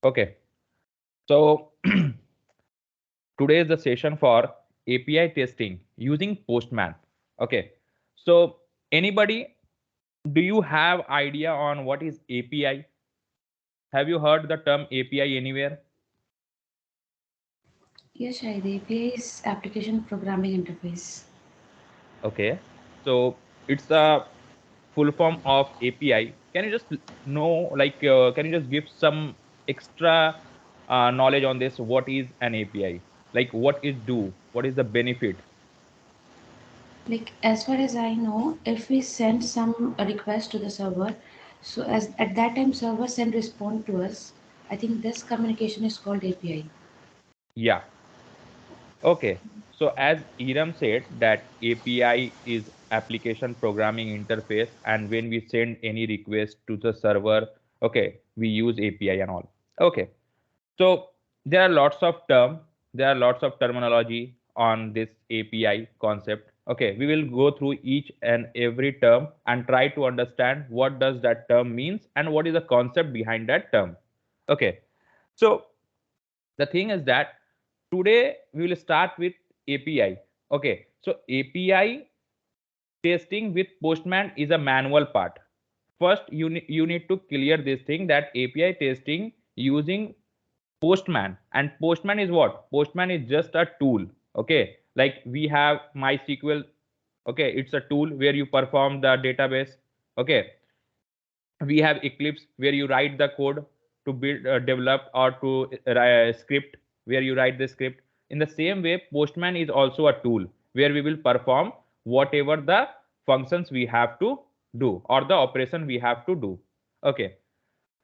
Okay, so today is the session for API testing using Postman. Okay, so anybody, do you have idea on what is API? Have you heard the term API anywhere? Yes, Shahid, API is application programming interface. Okay, so it's a full form of API. Can you just know, like, can you just give some extra knowledge on this? What is an API? Like, what it do? What is the benefit? Like as far as I know, if we send some request to the server, so as at that time server send respond to us, I think this communication is called API. Yeah. Okay. So as Iram said that API is application programming interface, and when we send any request to the server, okay, we use API and all. Okay. So there are lots of there are lots of terminology on this API concept. Okay, we will go through each and every term and try to understand what does that term means and what is the concept behind that term. Okay, so the thing is that today we will start with API. Okay, so API testing with Postman is a manual part. First, you need to clear this thing that API testing using Postman, and Postman is what? Postman is just a tool. Okay, like we have MySQL. Okay, it's a tool where you perform the database. Okay, we have Eclipse where you write the code to build, develop, or to script where you write the script. In the same way, Postman is also a tool where we will perform whatever the functions we have to do or the operation we have to do. Okay,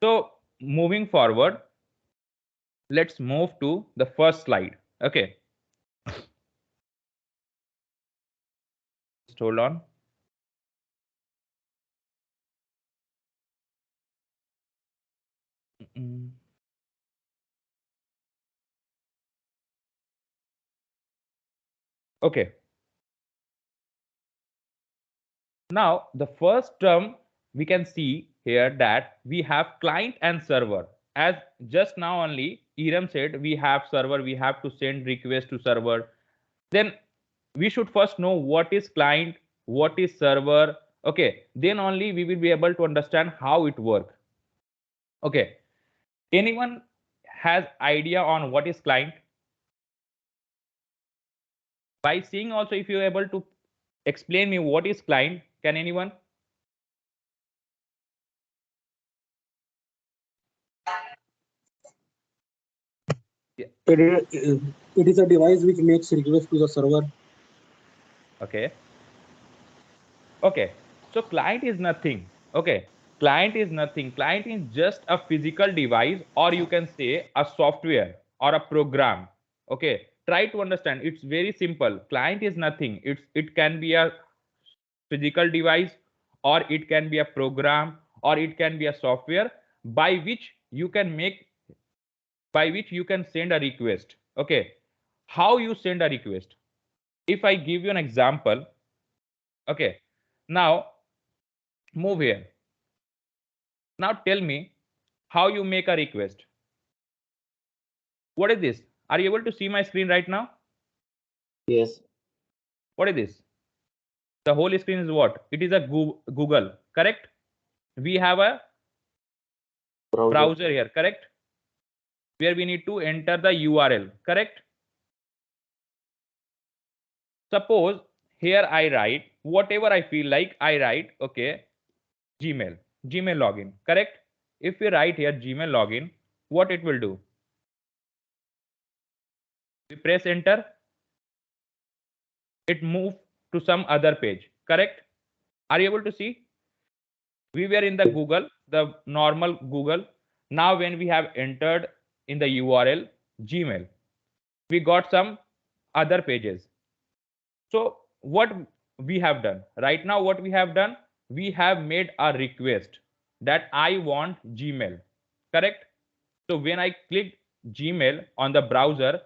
so moving forward, let's move to the first slide. Okay, just hold on. Mm, okay, now the first term we can see here that we have client and server. As just now only Iram said, we have server, we have to send request to server. Then we should first know what is client, what is server. Okay, then only we will be able to understand how it work. Okay, anyone has idea on what is client? By seeing also, if you're able to explain me what is client, can anyone? Yeah. It is a device which makes request to the server. Okay, okay, so client is nothing. Okay, client is nothing. Client is just a physical device, or you can say a software or a program. Okay, try to understand, it's very simple. Client is nothing. It can be a physical device, or it can be a program, or it can be a software by which you can make, by which you can send a request. Okay, how you send a request? If I give you an example, okay, now move here. Now tell me how you make a request. What is this? Are you able to see my screen right now? Yes. What is this? The whole screen is what? It is a Google, correct? We have a Browser. browser here, correct? Where we need to enter the URL, correct? Suppose here I write whatever I feel like, I write, okay, Gmail, Gmail login, correct? If we write here Gmail login, what it will do? We press enter, it move to some other page, correct? Are you able to see? We were in the Google, the normal Google. Now when we have entered in the URL Gmail, we got some other pages. So what we have done right now, what we have done, we have made a request that I want Gmail, correct? So when I click Gmail on the browser,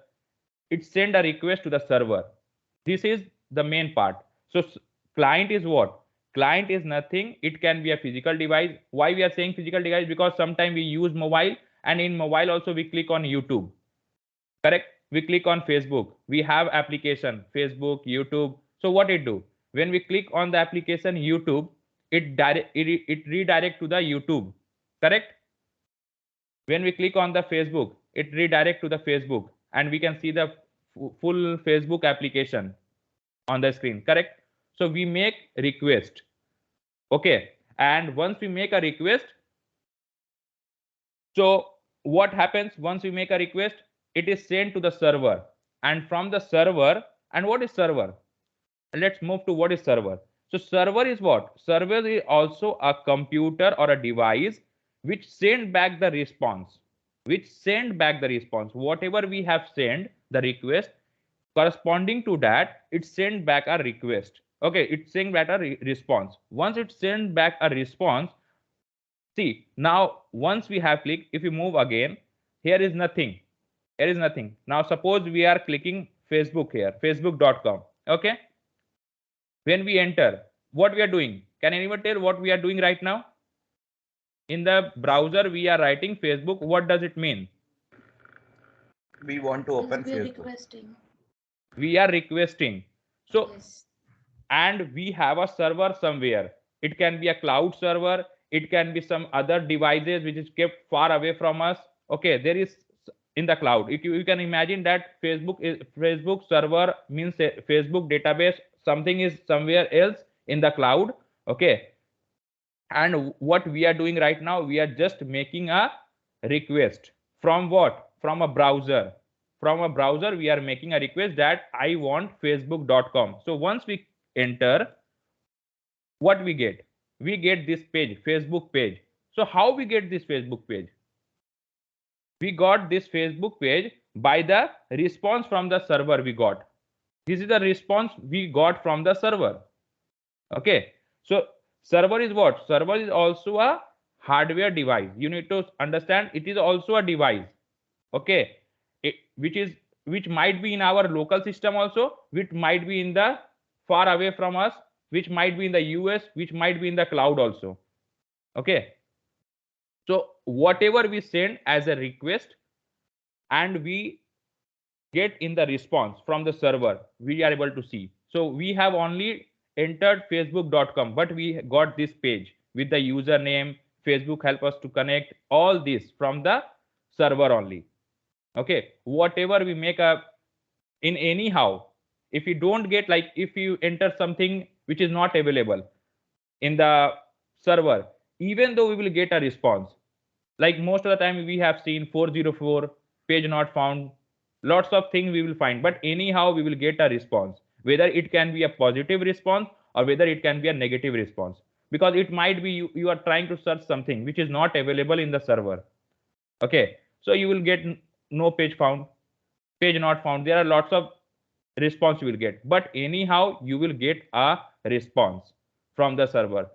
it send a request to the server. This is the main part. So client is what? Client is nothing. It can be a physical device. Why we are saying physical device? Because sometimes we use mobile And in mobile also we click on YouTube, correct? We click on Facebook, we have application Facebook, YouTube. So what it do, when we click on the application YouTube, it redirect to the YouTube, correct? When we click on the Facebook, it redirect to the Facebook, and we can see the full Facebook application on the screen, correct? So we make request, okay, and once we make a request, so what happens once we make a request, it is sent to the server, and from the server, and what is server, let's move to what is server. So server is what, server is also a computer or a device which send back the response, whatever we have sent the request, corresponding to that it send back a request, okay, it send back a response. Once it send back a response, see now once we have clicked, if we move again, here is nothing, now suppose we are clicking Facebook here, facebook.com, okay. When we enter, what we are doing, can anyone tell what we are doing right now? In the browser we are writing Facebook, what does it mean? We want to open We are Facebook. requesting. We are requesting. So Yes. and we have a server somewhere, it can be a cloud server, it can be some other devices which is kept far away from us, okay, there is in the cloud. You can imagine that Facebook server means a Facebook database, something is somewhere else in the cloud, okay. And what we are doing right now, we are just making a request from what, from a browser, we are making a request that I want facebook.com. So once we enter, what we get, this page, Facebook page. So how we get this Facebook page? We got this Facebook page by the response from the server we got. This is the response we got from the server, okay. So server is what, server is also a hardware device, you need to understand, it is also a device, okay. Which might be in our local system also, which might be in the far away from us, which might be in the US, which might be in the cloud also, okay. So whatever we send as a request and we get in the response from the server, we are able to see. So we have only entered facebook.com, but we got this page with the username, Facebook help us to connect, all this from the server only, okay. Whatever we make a, in anyhow, if you don't get, like if you enter something which is not available in the server, even though we will get a response, like most of the time we have seen 404 page not found, lots of things we will find, but anyhow we will get a response, whether it can be a positive response or whether it can be a negative response, because it might be you are trying to search something which is not available in the server, okay. So you will get no page found, page not found, there are lots of response you will get, but anyhow you will get a response from the server.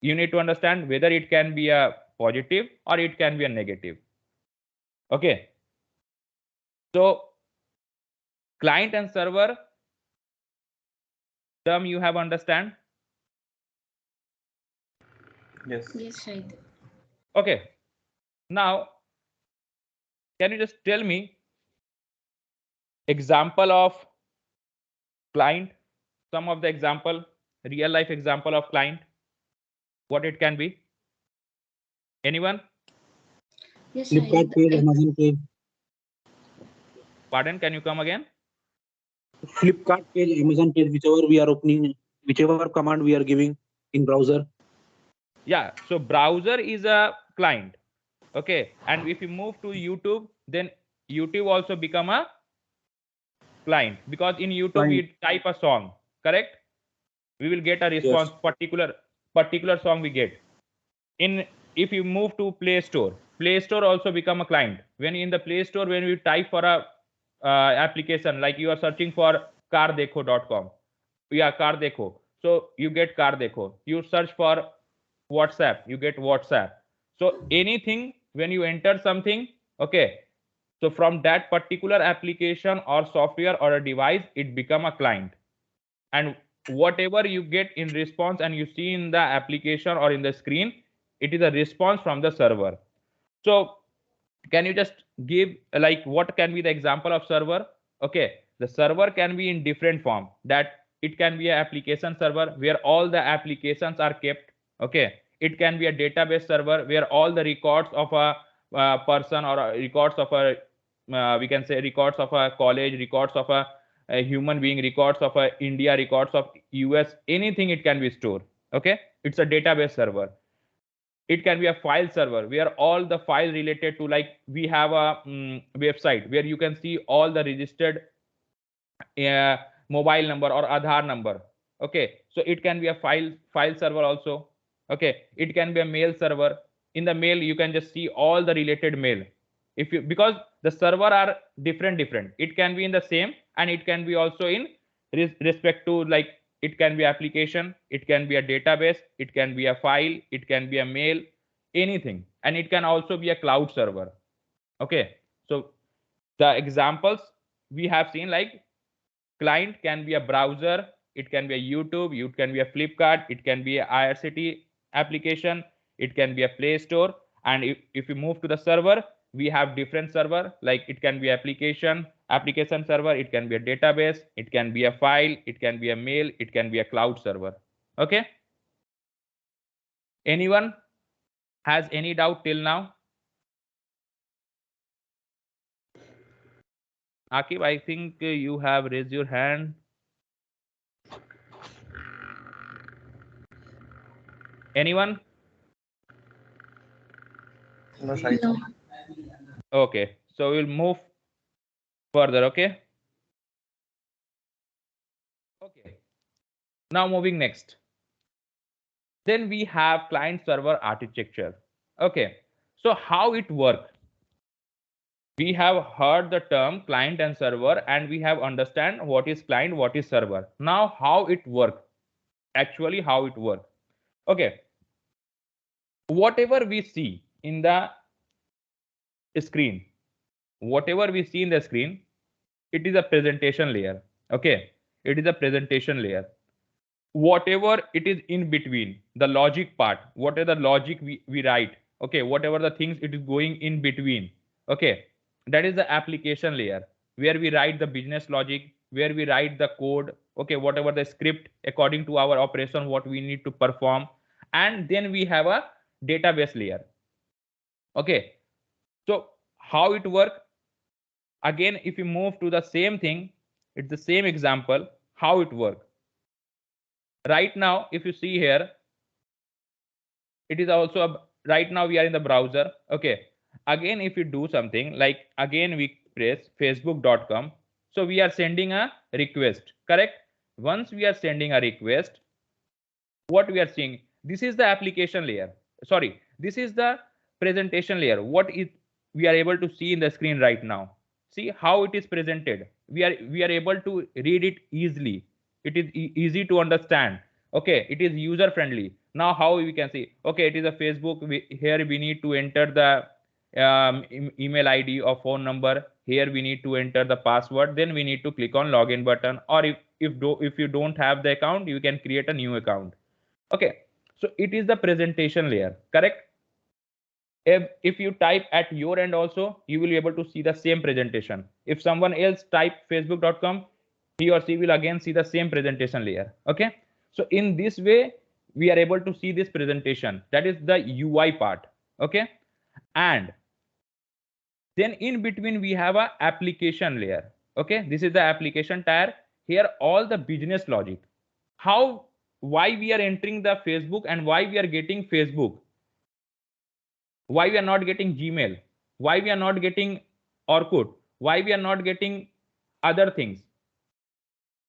You need to understand whether it can be a positive or it can be a negative, okay. So client and server term you have understand, Yes. Yes, Shahid. okay. Now can you just tell me example of client, some of the example, real life example of client, what it can be, anyone? Yes, Flipkart Shahid. page, Amazon page, Pardon, can you come again? Flipkart page, Amazon page, whichever we are opening, whichever command we are giving in browser. Yeah, so browser is a client, okay. And if you move to YouTube, then YouTube also become a client, because in YouTube Client. we type a song, correct, we will get a Yes. response, particular song we get. In, if you move to Play Store also become a client. When in the Play Store, when we type for a application, like you are searching for cardekho.com, yeah, car dekho, so you get car dekho. You search for WhatsApp, you get WhatsApp. So anything, when you enter something, okay, so from that particular application or software or a device, it become a client. And whatever you get in response and you see in the application or in the screen, it is a response from the server. So Can you just give like what can be the example of server? Okay, the server can be in different form, that it can be an application server where all the applications are kept. Okay, it can be a database server where all the records of a person, or records of a we can say records of a college, records of a human being, records of a India, records of US, anything it can be stored. Okay, it's a database server. It can be a file server where all the file related to, like we have a website where you can see all the registered uh, mobile number or Aadhaar number. Okay, so it can be a file server also. Okay, it can be a mail server. In the mail you can just see all the related mail. If you, because the server are different, it can be in the same, and it can be also in respect to, like it can be application, it can be a database, it can be a file, it can be a mail, anything. And it can also be a cloud server. Okay, so the examples we have seen, like client can be a browser, it can be a YouTube, it can be a Flipkart, it can be a IRCT application, it can be a Play Store. And if we move to the server, we have different server, like it can be application server, it can be a database, it can be a file, it can be a mail, it can be a cloud server. Okay, anyone has any doubt till now? Akib, I think you have raised your hand. Anyone? No, Sai. No. Okay, so we'll move further. Okay. Okay. Now moving next. Then we have client server architecture. Okay. So how it works? We have heard the term client and server, and we have understand what is client, what is server. Now how it works? Actually, how it works? Okay. Whatever we see in the screen, whatever we see in the screen, it is a presentation layer. Okay. It is a presentation layer. Whatever it is in between, the logic part, whatever the logic we write, okay, whatever the things it is going in between, okay, that is the application layer, where we write the business logic, where we write the code, okay, whatever the script according to our operation, what we need to perform. And then we have a database layer. Okay, so how it work? Again, if you move to the same thing, it's the same example, how it work. Right now, if you see here, it is also right now we are in the browser. Okay, again if you do something, like again we press facebook.com, so we are sending a request, correct? Once we are sending a request, what we are seeing, this is the application layer, sorry, this is the presentation layer. What is we are able to see in the screen right now? See how it is presented. We are able to read it easily. It is easy to understand. Okay, it is user friendly. Now how we can see, okay, it is a Facebook. Here we need to enter the email ID or phone number. Here we need to enter the password, then we need to click on login button. Or if you don't have the account, you can create a new account. Okay, so it is the presentation layer, correct? If you type at your end also, you will be able to see the same presentation. If someone else type facebook.com, he or she will again see the same presentation layer. Okay, so in this way we are able to see this presentation, that is the UI part. Okay, and then in between we have a application layer. Okay, this is the application tier. Here all the business logic, how, why we are entering the Facebook, and why we are getting Facebook, why we are not getting Gmail, why we are not getting Orkut, why we are not getting other things.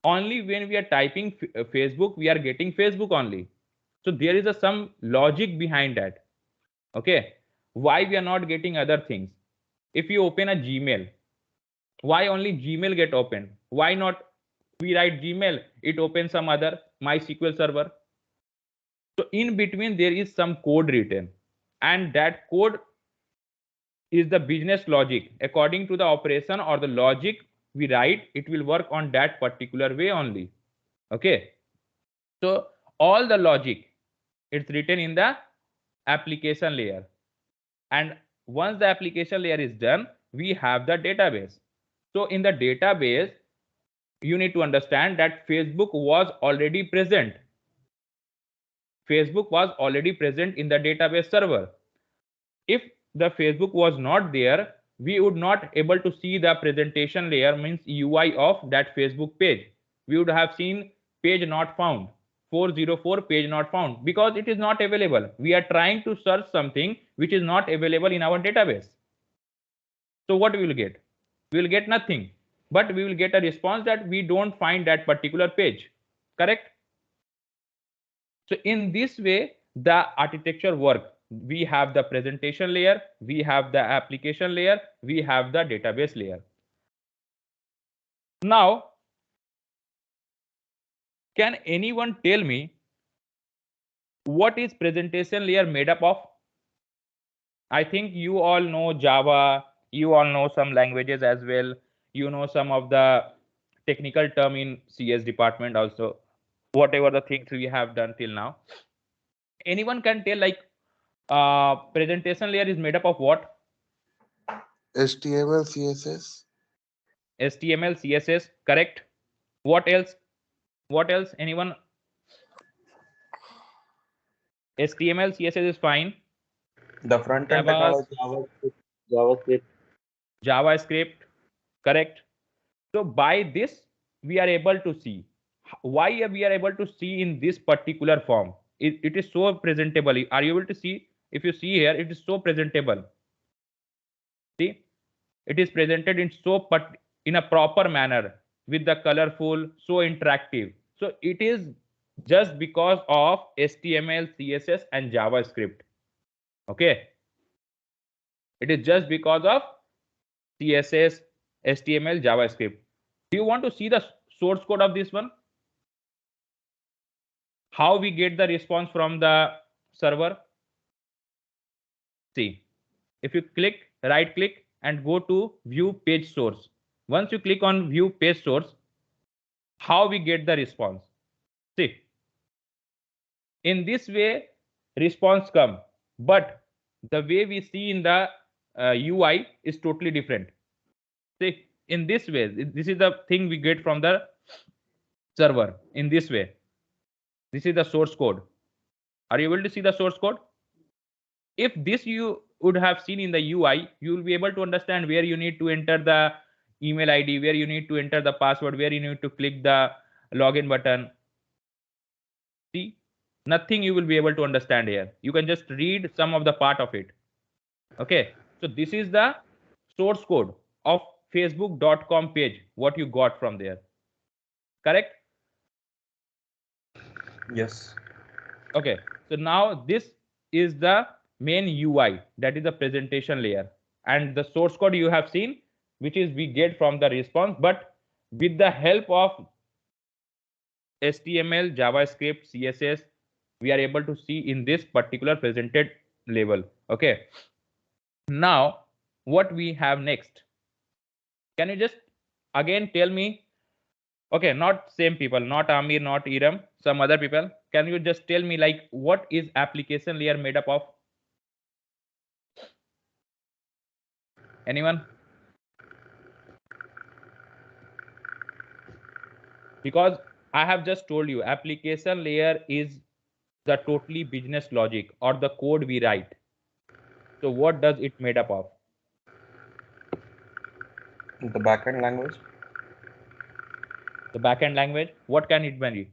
Only when we are typing Facebook, we are getting Facebook only. So there is some logic behind that. Okay, why we are not getting other things? If you open a Gmail, why only Gmail get open? Why not we write Gmail, it opens some other MySQL server? So in between there is some code written, and that code is the business logic. According to the operation or the logic we write, it will work on that particular way only. Okay, so all the logic, it's written in the application layer. And once the application layer is done, we have the database. So in the database, you need to understand that Facebook was already present. Facebook was already present in the database server. If the Facebook was not there, we would not able to see the presentation layer, means UI of that Facebook page. We would have seen page not found, 404 page not found, because it is not available. We are trying to search something which is not available in our database. So what we will get? We will get nothing, but we will get a response that we don't find that particular page. Correct? So in this way, the architecture work. We have the presentation layer, we have the application layer, we have the database layer. Now, can anyone tell me what is presentation layer made up of? I think you all know Java, you all know some languages as well. You know some of the technical term in CS department also, whatever the things we have done till now. Anyone can tell like presentation layer is made up of what? HTML, CSS. HTML, CSS, correct. What else? What else? Anyone? HTML, CSS is fine. The front end Java, technology. JavaScript. JavaScript, correct. So by this, we are able to see why we are able to see in this particular form. It is so presentable. Are you able to see? If you see here, it is so presentable. See, it is presented in in a proper manner with the colorful, so interactive. So it is just because of HTML, CSS, and JavaScript. Okay, it is just because of CSS, HTML, JavaScript. Do you want to see the source code of this one? How we get the response from the server? See, if you click, right click and go to view page source. Once you click on view page source, how we get the response? See, in this way response come, but the way we see in the UI is totally different. See, in this way, this is the thing we get from the server. In this way, this is the source code. Are you able to see the source code? If this you would have seen in the UI, you will be able to understand where you need to enter the email ID, where you need to enter the password, where you need to click the login button. See, nothing you will be able to understand here. You can just read some of the part of it. Okay, so this is the source code of facebook.com page, what you got from there. Correct? Yes. Okay, so now this is the main UI, that is the presentation layer, and the source code you have seen, which is we get from the response, but with the help of HTML, JavaScript, CSS, we are able to see in this particular presented level. Okay, now what we have next? Can you just again tell me? Okay, not same people, not Amir, not Iram, some other people. Can you just tell me like what is application layer made up of? Anyone? Because I have just told you application layer is the totally business logic or the code we write. So what does it made up of? The backend language. The backend language, what can it be?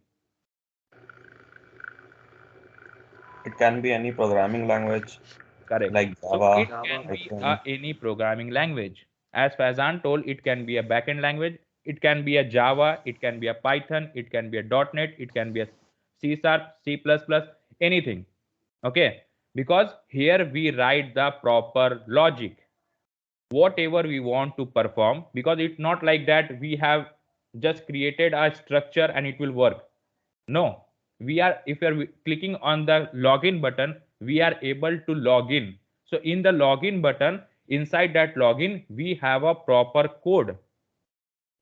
It can be any programming language Correct. like So Java, it can be Python. any programming language. As far as I'm told, it can be a backend language. It can be a Java. It can be a Python. It can be a .NET. It can be a C Sharp, C++, anything. Okay. Because here we write the proper logic, whatever we want to perform, because it's not like that we have just created a structure and it will work. No, we are, if you are clicking on the login button, we are able to log in. So in the login button, inside that login, we have a proper code.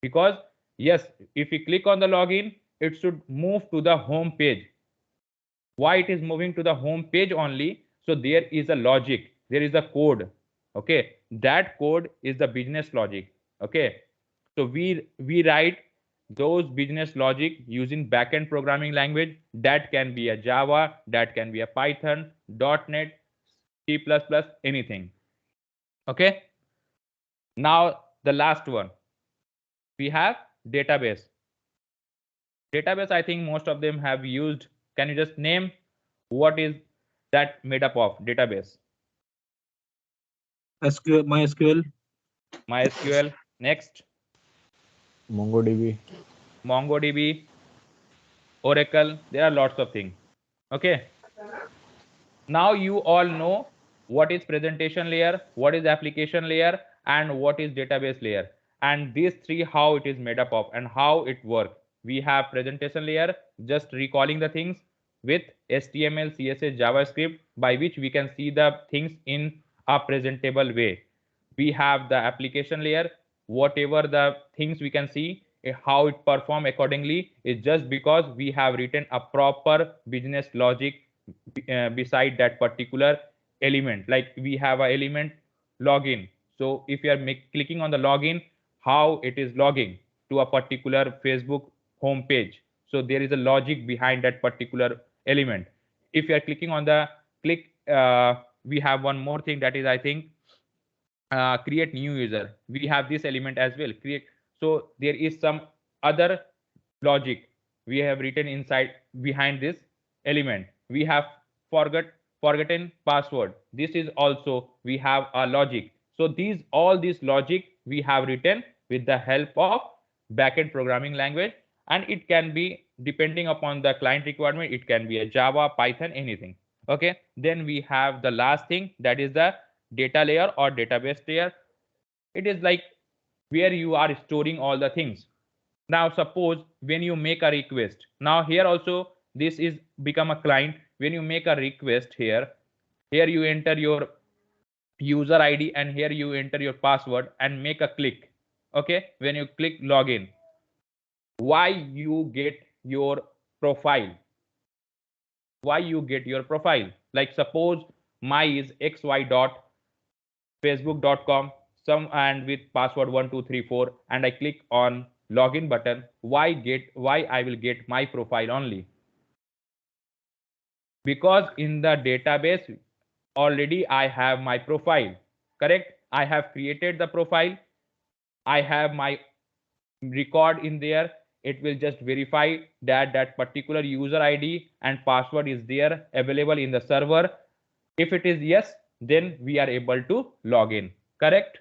Because yes, if we click on the login, it should move to the home page. Why it is moving to the home page only? So there is a logic, there is a code. Okay, that code is the business logic. Okay, so we write those business logic using backend programming language. That can be a Java, that can be a Python, .NET, C++, anything. Okay, now the last one, we have database. Database, I think most of them have used. Can you just name what is that made up of? Database. SQL, MySQL. MySQL. Next, MongoDB. MongoDB, Oracle. There are lots of things. Okay, now you all know what is presentation layer, what is application layer, and what is database layer, and these three how it is made up of and how it works. We have presentation layer, just recalling the things with HTML, CSS, JavaScript, by which we can see the things in a presentable way. We have the application layer, whatever the things we can see, how it perform accordingly is just because we have written a proper business logic beside that particular element. Like we have a element login, so if you are clicking on the login, how it is logging to a particular Facebook home page, so there is a logic behind that particular element. If you are clicking on the click, we have one more thing, that is, I think, create new user. We have this element as well, create. So there is some other logic we have written inside behind this element. We have forgotten password. This is also we have a logic. So these all this logic we have written with the help of backend programming language, and it can be depending upon the client requirement. It can be a Java, Python, anything. Okay, then we have the last thing, that is the data layer or database layer. It is like where you are storing all the things. Now suppose when you make a request, now here also this is become a client. When you make a request here, here you enter your user ID and here you enter your password and make a click. Okay, when you click login, why you get your profile, why you get your profile. Like suppose my is xy.facebook.com, some and with password 1234, and I click on login button, why I will get my profile only? Because in the database already I have my profile. Correct, I have created the profile, I have my record in there. It will just verify that that particular user ID and password is there available in the server. If it is yes, then we are able to log in. Correct.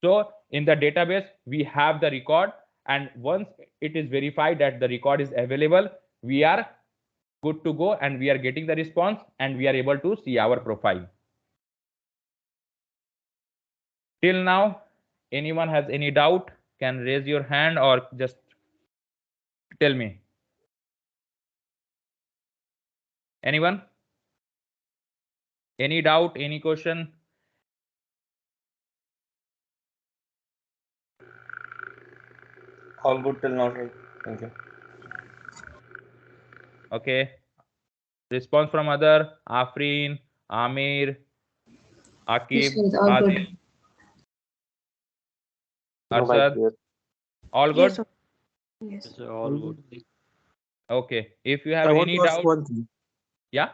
So in the database we have the record, and once it is verified that the record is available, we are good to go and we are getting the response and we are able to see our profile. Till now, anyone has any doubt can raise your hand or just tell me. Anyone? Any doubt, any question? All good till now, sir. Thank you. Okay. Response from other, Afreen, Amir, Yes, Akib, sir, all Adil, good. No, my Arshad. clear. All good? Yes. Yes, sir, all good. Okay. If you have I want any to ask doubt, one thing. yeah.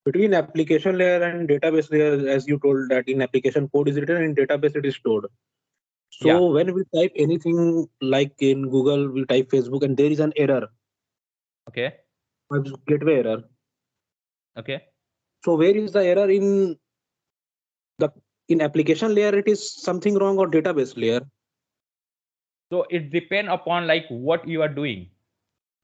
Between application layer and database layer, as you told that in application code is written, in database it is stored. So Yeah. when we type anything like in Google, we type Facebook and there is an error, Okay. a gateway error. Okay. So where is the error the in application layer? It is something wrong or database layer? So it depends upon like what you are doing.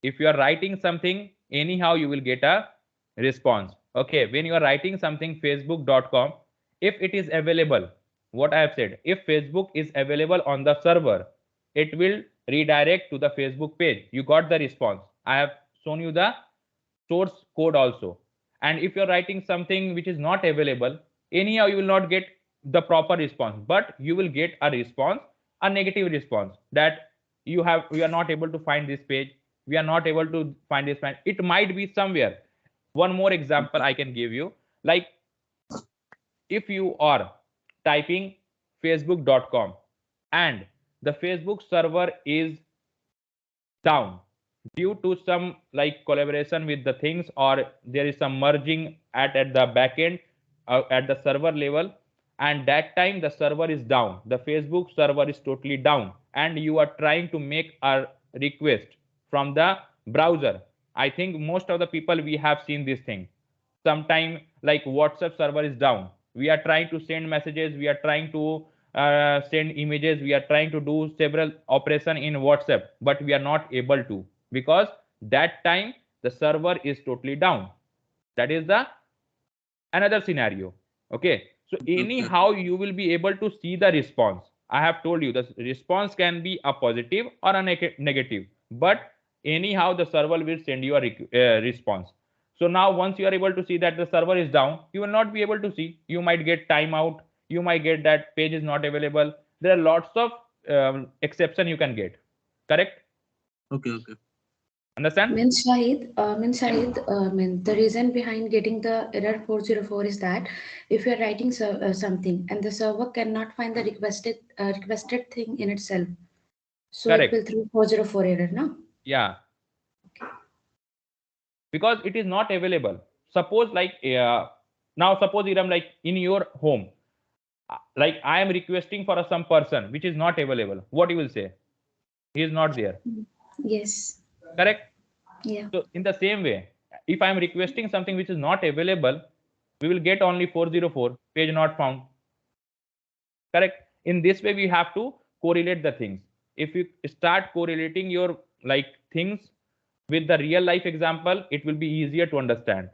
If you are writing something, anyhow you will get a response. Okay, when you are writing something facebook.com, if it is available, what I have said, if Facebook is available on the server, it will redirect to the Facebook page. You got the response. I have shown you the source code also. And if you're writing something which is not available, anyhow you will not get the proper response, but you will get a response, a negative response, that you are not able to find this page, we are not able to find this page. It might be somewhere. One more example I can give you, like if you are typing facebook.com and the Facebook server is down due to some like collaboration with the things, or there is some merging at the backend at the server level, and that time the server is down, the Facebook server is totally down, and you are trying to make a request from the browser. I think most of the people we have seen this thing. Sometime like WhatsApp server is down, we are trying to send messages, we are trying to send images, we are trying to do several operation in WhatsApp, but we are not able to, because that time the server is totally down. That is the another scenario. Okay, so Okay. anyhow you will be able to see the response. I have told you the response can be a positive or a negative, but anyhow the server will send you a response. So now once you are able to see that the server is down, you will not be able to see, you might get timeout, you might get that page is not available. There are lots of exception you can get. Correct? Okay. Okay. Understand? The reason behind getting the error 404 is that if you're writing something and the server cannot find the requested thing in itself, so it will Correct. throw 404 error, no? Yeah, because it is not available. Suppose like now suppose Iram, like in your home, like I am requesting for some person which is not available, what you will say? He is not there. Yes. Correct? Yeah. So in the same way, if I am requesting something which is not available, we will get only 404 page not found. Correct? In this way we have to correlate the things. If you start correlating your like things with the real life example, it will be easier to understand.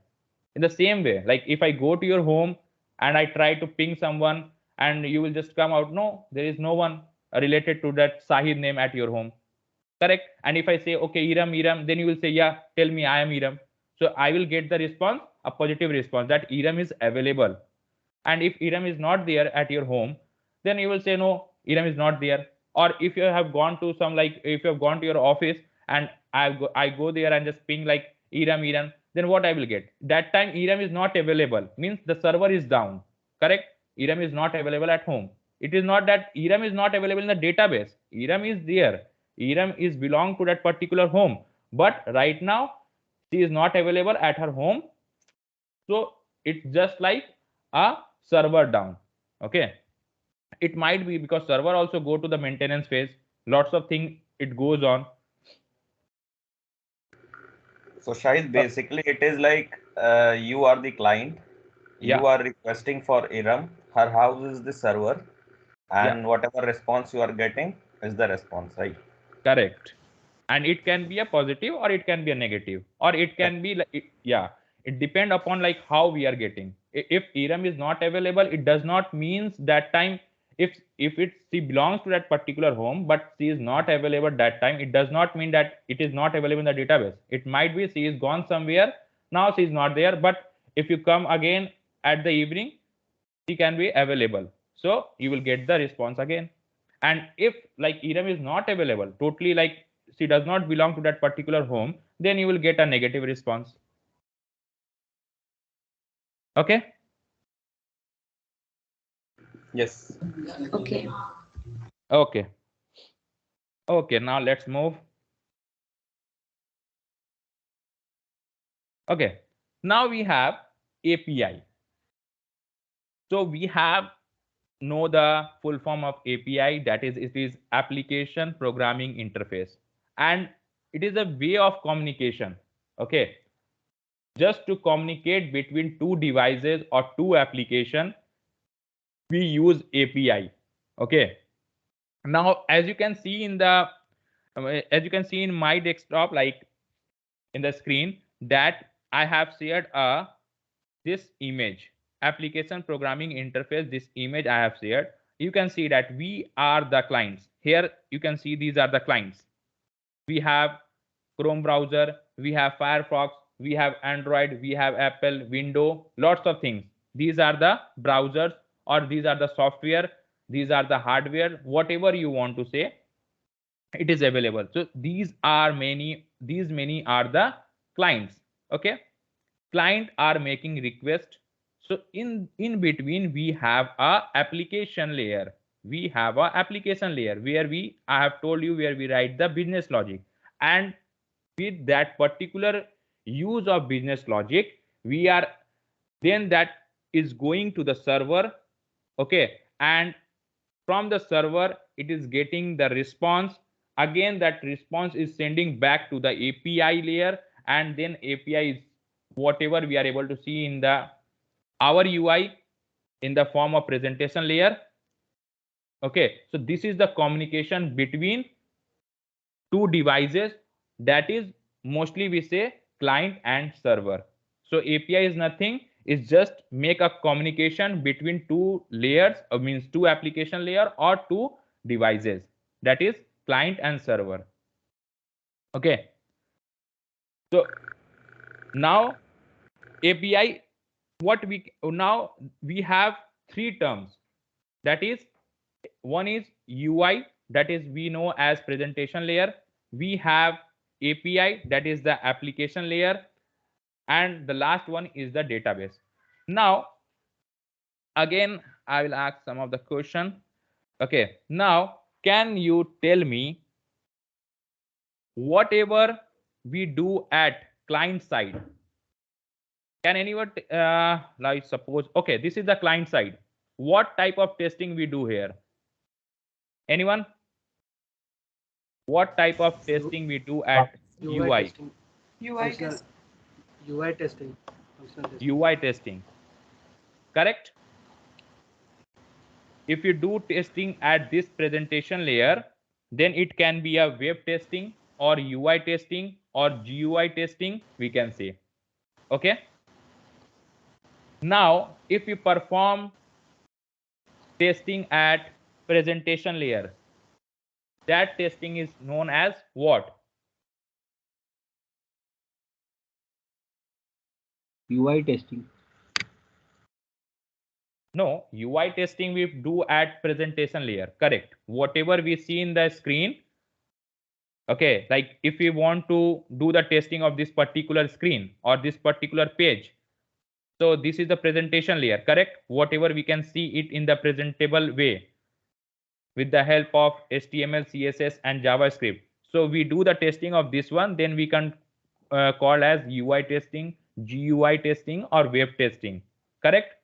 In the same way, like if I go to your home and I try to ping someone, and you will just come out, no, there is no one related to that Sahid name at your home. Correct? And if I say, okay, Iram, then you will say, yeah, tell me, I am Iram. So I will get the response, a positive response, that Iram is available. And if Iram is not there at your home, then you will say, no, Iram is not there. Or if you have gone to some, like if you have gone to your office and I go there and just ping like Iram, then what I will get? That time Iram is not available, means the server is down. Correct? Iram is not available at home. It is not that Iram is not available in the database. Iram is there. Iram is belong to that particular home. But right now, she is not available at her home. So it's just like a server down. Okay, it might be because server also go to the maintenance phase, lots of thing it goes on. So Shahid, basically it is like you are the client, Yeah, you are requesting for Iram, her house is the server, yeah, and whatever response you are getting is the response, right? correct. And it can be a positive or it can be a negative, or it can be like yeah, it depend upon like how we are getting. If Iram is not available, it does not means that time, if it she belongs to that particular home but she is not available that time, it does not mean that it is not available in the database. It might be she is gone somewhere, now she is not there, but if you come again at the evening, she can be available, so you will get the response again. And if like Iram is not available totally, like she does not belong to that particular home, then you will get a negative response. Okay. Yes. Okay. Okay. Okay, now let's move. Okay, now we have API. So we have know the full form of API, that is it is application programming interface, and it is a way of communication. Okay, just to communicate between two devices or two application, we use API. Okay, now as you can see in the as you can see in my desktop, like in the screen, that I have shared a this image, application programming interface, this image I have shared. You can see that we are the clients. Here you can see these are the clients. We have Chrome browser, we have Firefox, we have Android, we have Apple, Window, lots of things. These are the browsers, or these are the software, these are the hardware, whatever you want to say, it is available. So these are many, these many are the clients. Okay, client are making request. So in between we have a application layer. We have a application layer where I have told you where we write the business logic, and with that particular use of business logic, we are then that is going to the server. Okay, and from the server it is getting the response. Again that response is sending back to the API layer, and then API is whatever we are able to see in the our UI in the form of presentation layer. Okay, so this is the communication between two devices, that is mostly we say client and server. So API is nothing, it's just make a communication between two layers, means two application layer or two devices, that is client and server. Okay, so now API, what we now we have three terms, that is one is UI, that is we know as presentation layer. We have API, that is the application layer, and the last one is the database. Now again I will ask some of the question. Okay, now can you tell me whatever we do at client side, can anyone like suppose, okay, this is the client side, what type of testing we do here? Anyone? What type of testing we do at UI? testing, UI functional, test. UI testing, functional testing. UI testing, correct? If you do testing at this presentation layer, then it can be a web testing or UI testing or GUI testing, we can say. Okay, now if you perform testing at presentation layer, that testing is known as what? UI testing. No, UI testing we do at presentation layer, correct? Whatever we see in the screen. Okay, like if we want to do the testing of this particular screen or this particular page, so this is the presentation layer, correct? Whatever we can see it in the presentable way with the help of HTML, CSS and JavaScript. So we do the testing of this one, then we can call as UI testing, GUI testing or web testing, correct?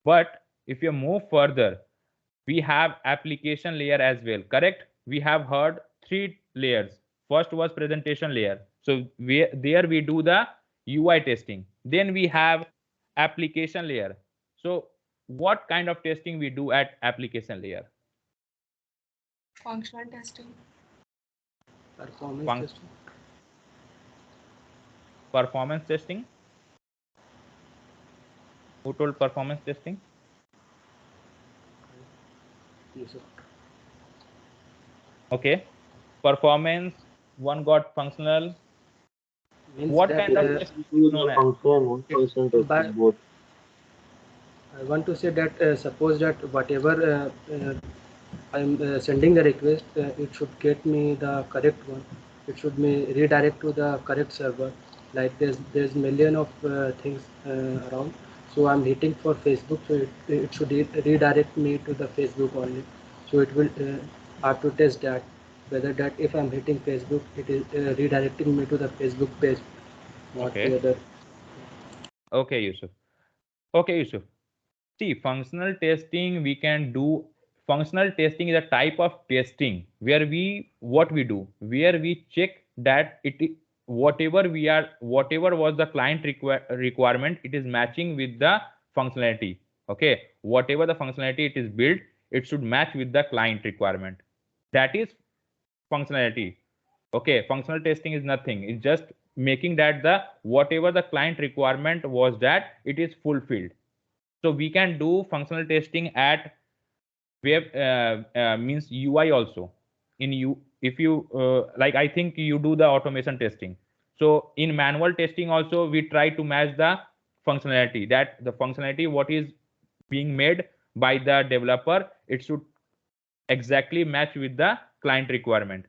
But if you move further, we have application layer as well, correct? We have heard three layers. First was presentation layer, so there we do the UI testing. Then we have application layer. So what kind of testing we do at application layer? Functional testing. Performance Func testing. Performance testing. Who told performance testing? Yes, sir. Okay, performance, one got functional. Means What that kind of testing is known as? by, I want to say that suppose that whatever I'm sending the request, it should get me the correct one. It should be redirect to the correct server. Like there's million of things around. So I'm hitting for Facebook, so it should redirect me to the Facebook only. So it will have to test that whether that if I'm hitting Facebook, it is redirecting me to the Facebook page, not Okay, the other. okay, Yusuf. Okay, Yusuf. See, functional testing we can do. Functional testing is a type of testing where what we do, where we check that whatever whatever was the client requirement, it is matching with the functionality. Okay, whatever the functionality it is built, it should match with the client requirement. That is functionality. Okay, functional testing is nothing. It's just making that the whatever the client requirement was, that it is fulfilled. So we can do functional testing at web means UI also. In you, if you like, I think you do the automation testing. So in manual testing also we try to match the functionality, that the functionality what is being made by the developer, it should exactly match with the client requirement.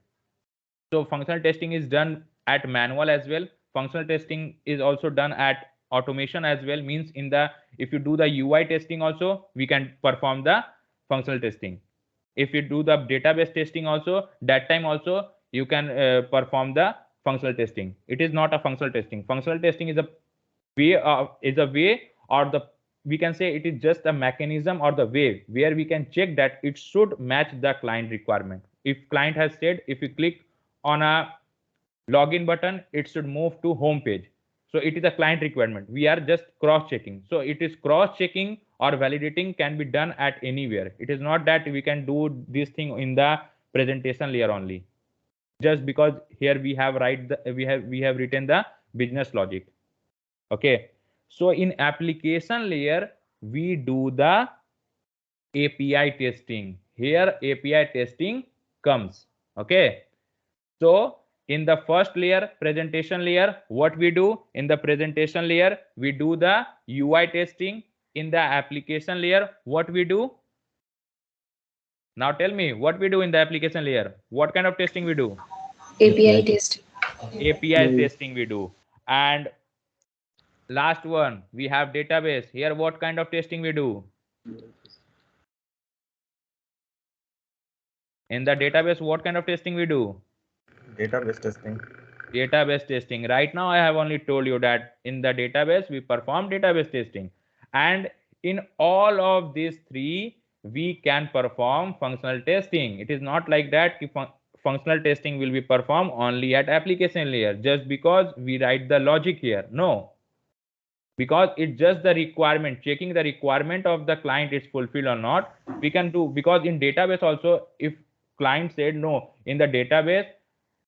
So functional testing is done at manual as well. Functional testing is also done at automation as well, means in the, if you do the UI testing also, we can perform the functional testing. If you do the database testing also, that time also you can perform the functional testing. It is not a functional testing. Functional testing is a way, or the, we can say it is just a mechanism or the way where we can check that it should match the client requirement. If client has said, if you click on a login button, it should move to home page, so it is a client requirement. We are just cross checking. So it is cross checking or validating can be done at anywhere. It is not that we can do this thing in the presentation layer only, just because here we have we have written the business logic. Okay, so in application layer we do the API testing. Here API testing comes. Okay, so in the first layer, presentation layer, what we do in the presentation layer, we do the UI testing. In the application layer, what we do? Now tell me what we do in the application layer. What kind of testing we do? API testing. API testing we do. And last one, we have database. Here what kind of testing we do? In the database, what kind of testing we do? Database testing. Database testing. Right now I have only told you that in the database we perform database testing, and in all of these three we can perform functional testing. It is not like that functional testing will be performed only at application layer just because we write the logic here. No, because it's just the requirement, checking the requirement of the client is fulfilled or not, we can do. Because in database also, if client said no, in the database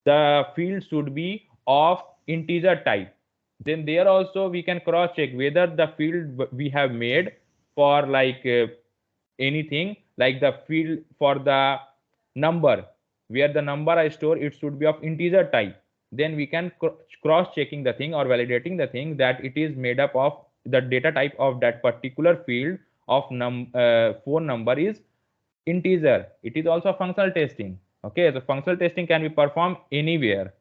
the field should be of integer type, then there also we can cross check whether the field we have made for like anything, like the field for the number, where the number I store, it should be of integer type. Then we can cross checking the thing or validating the thing that it is made up of the data type of that particular field of phone number is integer. It is also functional testing. Okay, so functional testing can be performed anywhere.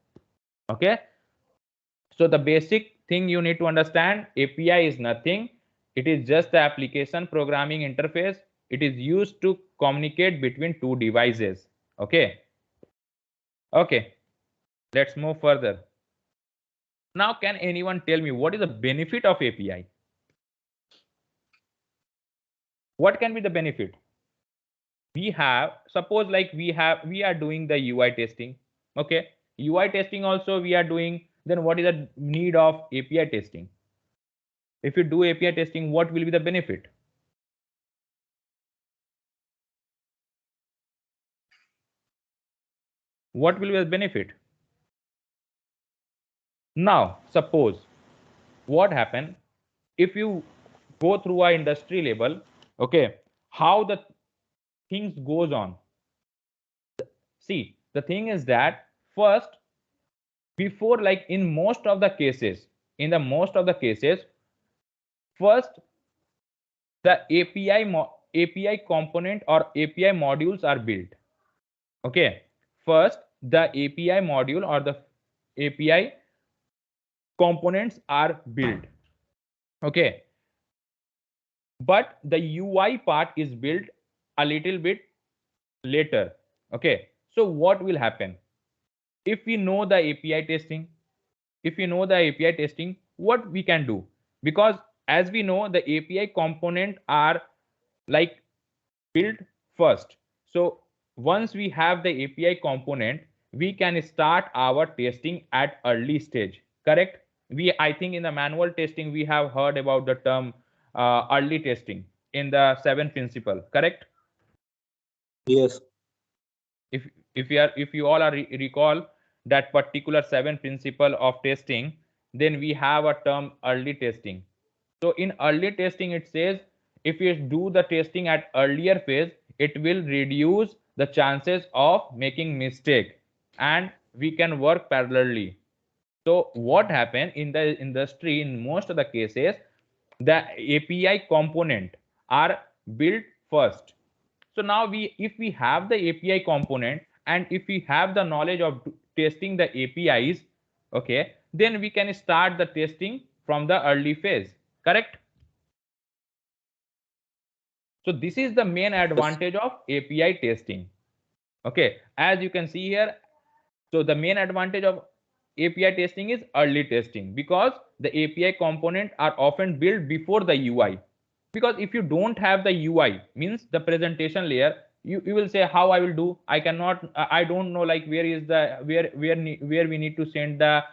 Okay, so the basic thing you need to understand, API is nothing, it is just the application programming interface. It is used to communicate between two devices. Okay, okay, let's move further. Now can anyone tell me what is the benefit of API? What can be the benefit? We have, suppose like we are doing the UI testing. Okay, UI testing also we are doing. Then what is the need of API testing? If you do API testing, what will be the benefit? What will be the benefit? Now suppose what happen if you go through a industry level. Okay, how the things goes on. See, the thing is that first, before, like in most of the cases, first the API component or API modules are built. Okay, first the API module or the API components are built. Okay, but the UI part is built a little bit later. Okay, so what will happen if we know the API testing? If we know the API testing, what we can do? Because as we know, the API component are like built first. So once we have the API component, we can start our testing at early stage. Correct? I think in the manual testing we have heard about the term early testing in the 7 principle. Correct? Yes. If you all are recall that particular 7 principle of testing, then we have a term early testing. So in early testing it says if you do the testing at earlier phase, it will reduce the chances of making mistake and we can work parallelly. So what happened in the industry, in most of the cases, the API component are built first. So now if we have the API component and if we have the knowledge of testing the APIs, okay, then we can start the testing from the early phase. Correct? So this is the main advantage of API testing. Okay, as you can see here, so the main advantage of API testing is early testing, because the API component are often built before the UI. Because if you don't have the UI, means the presentation layer, you will say, how I will do, I cannot, I don't know, like where is the where we need to send the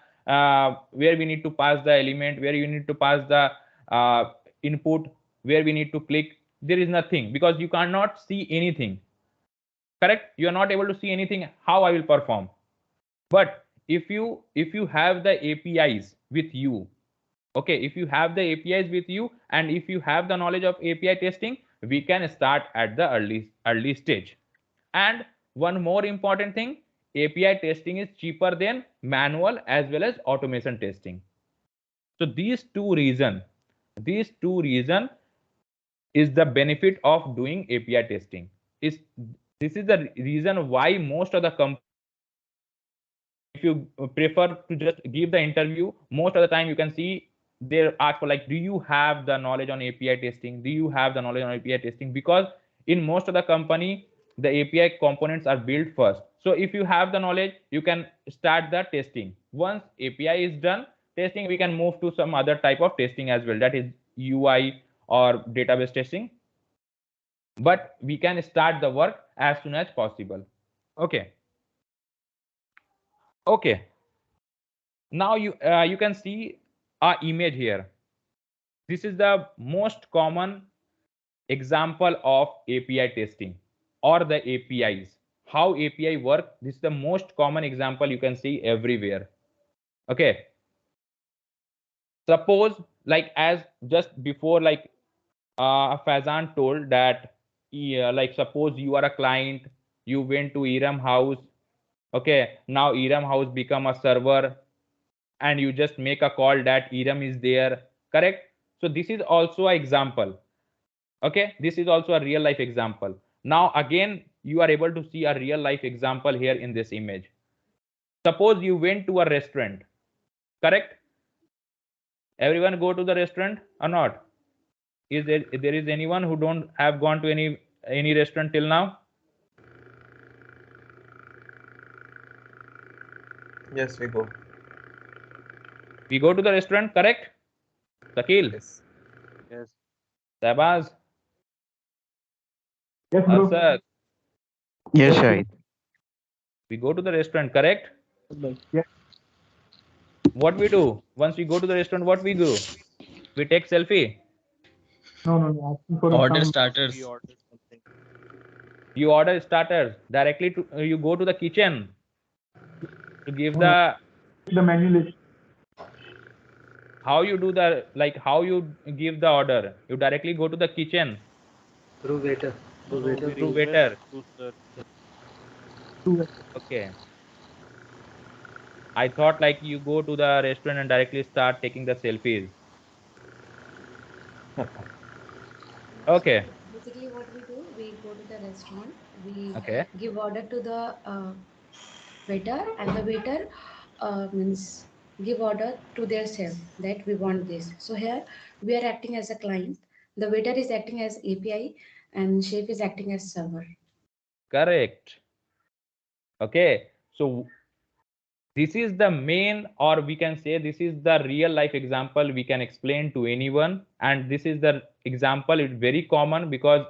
where we need to pass the element, where you need to pass the input, where we need to click. There is nothing, because you cannot see anything. Correct? You are not able to see anything, how I will perform. But if you have the APIs with you, okay, if you have the APIs with you, and if you have the knowledge of API testing, we can start at the early stage. And one more important thing, API testing is cheaper than manual as well as automation testing. So these two reason is the benefit of doing API testing. Is This is the reason why most of the companies, if you prefer to just give the interview, most of the time you can see they ask for, like, do you have the knowledge on API testing? Do you have the knowledge on API testing? Because in most of the company, the API components are built first. So if you have the knowledge, you can start the testing. Once API is done testing, we can move to some other type of testing as well, that is UI or database testing. But we can start the work as soon as possible. Okay. Okay. Now you can see our image here. This is the most common example of API testing, or the APIs. How API work, this is the most common example you can see everywhere. Okay. Suppose, like, as just before, like Faizan told that, yeah, like suppose you are a client, you went to Iram house. Okay, now Iram house become a server, and you just make a call that Iram is there. Correct? So this is also an example. Okay, this is also a real life example. Now again, you are able to see a real life example here in this image. Suppose you went to a restaurant. Correct? Everyone go to the restaurant or not? Is there is anyone who don't have gone to any restaurant till now? Yes, we go. We go to the restaurant, correct? Sakil? Yes. Yes. Sabaz? Yes, bro. Arsad? Yes, Shahid. We go to the restaurant, correct? Yes. What we do? Once we go to the restaurant, what we do? We take selfie. No. Asking for Order some. starters. We ordered something. You order starters directly to you go to the kitchen to give No, the menu list. how you do the, like, how you give the order. You directly go to the kitchen Through waiter. No, Through no, waiter. we through request waiter. to sir. Okay. I thought like you go to the restaurant and directly start taking the selfies. Okay. So basically, what we do, we go to the restaurant, we Okay. give order to the waiter, and the waiter means give order to their chef that we want this. So here we are acting as a client. The waiter is acting as API, and chef is acting as server. Correct. Okay. So this is the main, or we can say this is the real life example we can explain to anyone. And this is the example, it's very common, because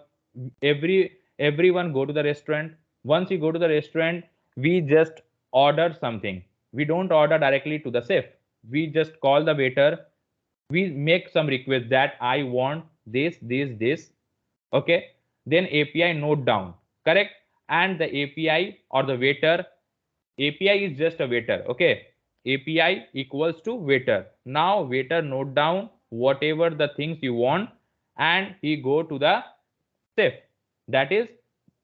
everyone go to the restaurant. Once you go to the restaurant, we just order something. We don't order directly to the chef. We just call the waiter. We make some request that I want this. Okay, then API note down. Correct? And the API or the waiter, API is just a waiter. Okay, API equals to waiter. Now waiter note down whatever the things you want, and he go to the chef, that is,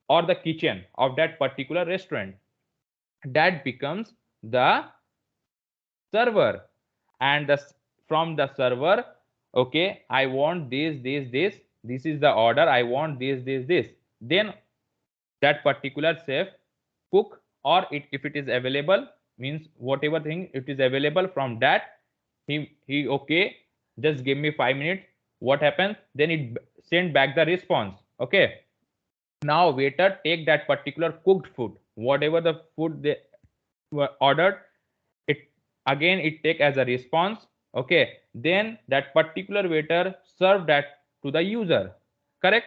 or the kitchen of that particular restaurant. That becomes the server. And from the server, okay, I want this is the order, I want this. Then that particular chef cook, or if it is available, means whatever thing it is available from that, he okay, just give me 5 minutes. What happens? Then it send back the response. Okay. Now waiter take that particular cooked food, whatever the food they were ordered, it again it take as a response. Okay, then that particular waiter serve that to the user. Correct.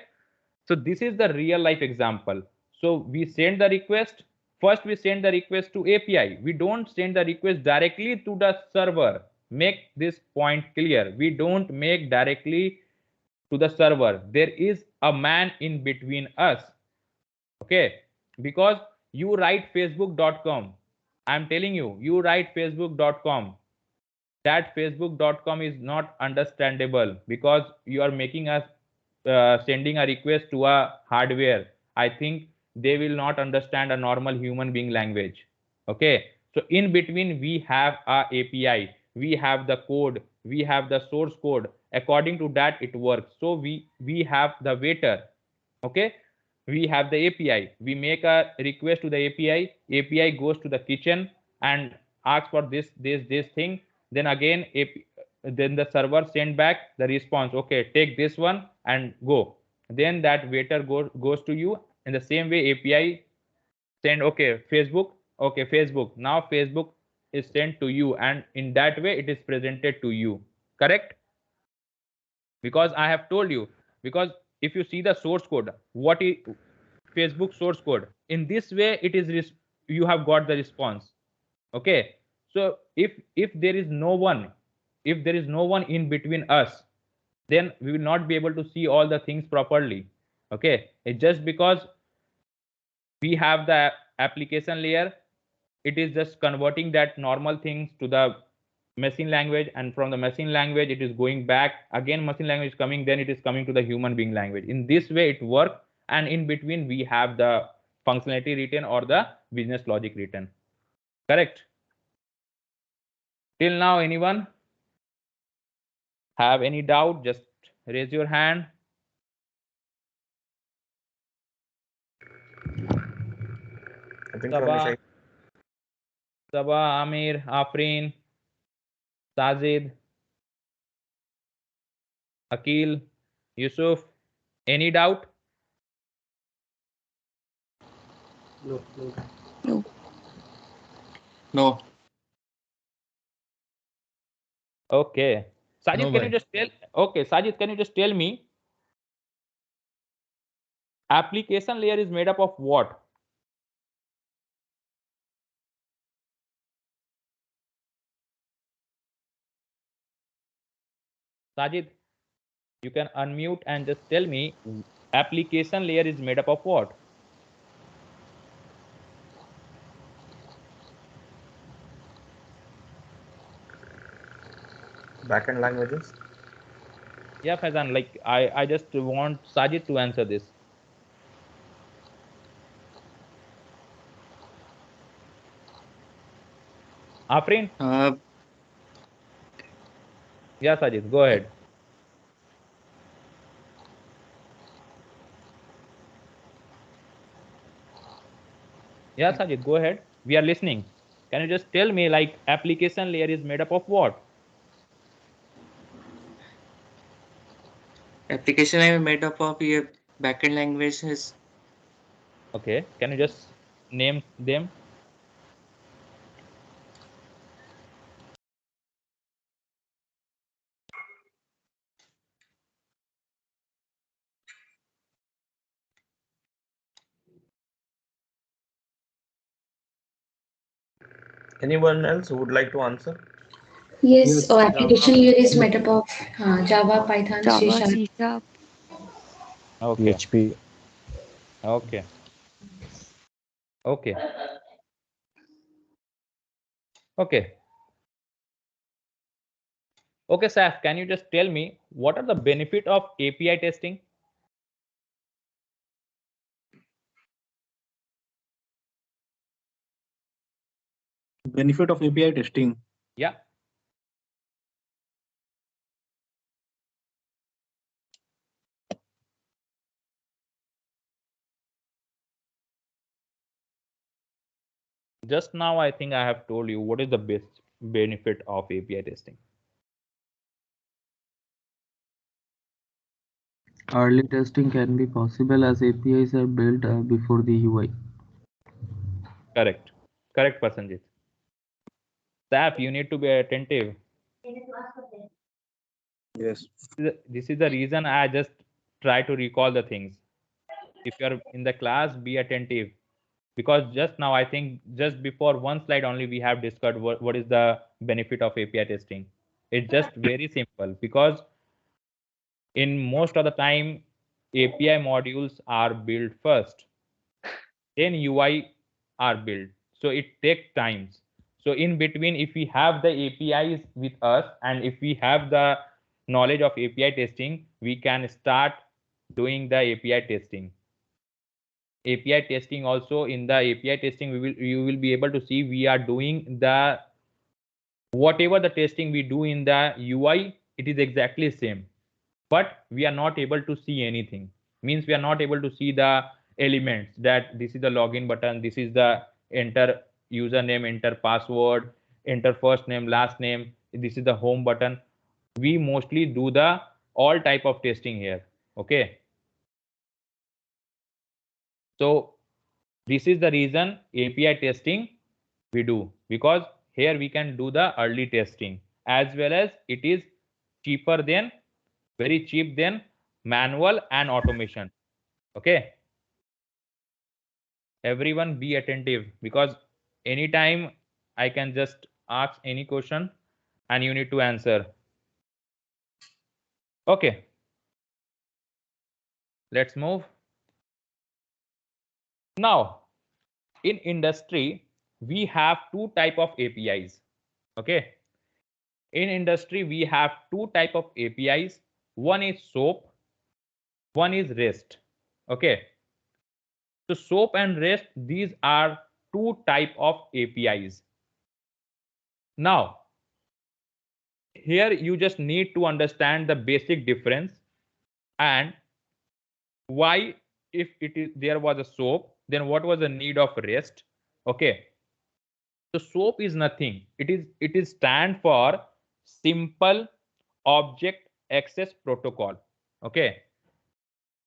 So this is the real life example. So we send the request. First we send the request to API. We don't send the request directly to the server. Make this point clear. We don't make directly to the server. There is a man in between us. Okay, because you write facebook.com. I'm telling you, you write facebook.com. That facebook.com is not understandable because you are making us sending a request to a hardware. I think they will not understand a normal human being language. Okay, so in between we have a API, we have the code, we have the source code. According to that it works. So we have the waiter. Okay, we have the API. We make a request to the API. API goes to the kitchen and asks for this thing. Then again then the server send back the response. Okay, take this one and go. Then that waiter goes to you. In the same way API send, okay, Facebook. Okay, Facebook. Now Facebook is sent to you, and in that way it is presented to you. Correct. Because I have told you, because if you see the source code, what is Facebook source code, in this way it is you have got the response. Okay, so if there is no one, if there is no one in between us, then we will not be able to see all the things properly. Okay, it's just because we have the application layer, it is just converting that normal things to the machine language, and from the machine language it is going back again, machine language is coming, then it is coming to the human being language. In this way it works, and in between we have the functionality written or the business logic written. Correct. Till now anyone have any doubt? Just raise your hand. I think so, Sabah, Nishai. Amir, Afrin, Sajid, Akil, Yusuf, any doubt? No, no. No. No. Okay, Sajid, No, can you bhai. just tell? Okay, Sajid, can you just tell me application layer is made up of what? Sajid, you can unmute and just tell me application layer is made up of what? Backend languages. Yeah, Faizan, like I just want Sajid to answer this. Afrin? Uh, Yeah, Sajid, go ahead. Yeah, Sajid, go ahead. We are listening. Can you just tell me like application layer is made up of what? Application I made up of a backend languages. Okay, can you just name them? Anyone else who would like to answer? Yes, Yes. application layer is made up of Java, Python, C Java, Sharp. C Sharp. Okay, PHP. okay, okay, okay. Okay, Saf, can you just tell me what are the benefit of API testing? Benefit of API testing. Yeah. Just now, I think I have told you what is the best benefit of API testing. Early testing can be possible as APIs are built before the UI. Correct. Correct, Prasanjit. Sap, you need to be attentive. Yes. This is the reason I just try to recall the things. If you're in the class, be attentive. Because just now, I think just before one slide only, we have discussed what is the benefit of API testing. It's just very simple because in most of the time, API modules are built first, then UI are built. So it takes times. So in between, if we have the APIs with us and if we have the knowledge of API testing, we can start doing the API testing. API testing also, in the API testing, you will be able to see we are doing the whatever the testing we do in the UI, it is exactly same, but we are not able to see anything. Means we are not able to see the elements, that this is the login button, this is the enter username, enter password, enter first name, last name, this is the home button. We mostly do the all type of testing here. Okay, so this is the reason API testing we do, because here we can do the early testing, as well as it is cheaper than, very cheap than manual and automation. Okay, everyone be attentive, because anytime I can just ask any question and you need to answer. Okay, let's move. Now in industry we have two type of APIs. Okay, in industry we have two type of APIs. One is SOAP, one is REST. Okay, so SOAP and REST, these are two type of APIs. Now here you just need to understand the basic difference and why. If it is there was a SOAP, then what was the need of REST? Okay, so SOAP is nothing, it is stand for simple object access protocol. Okay,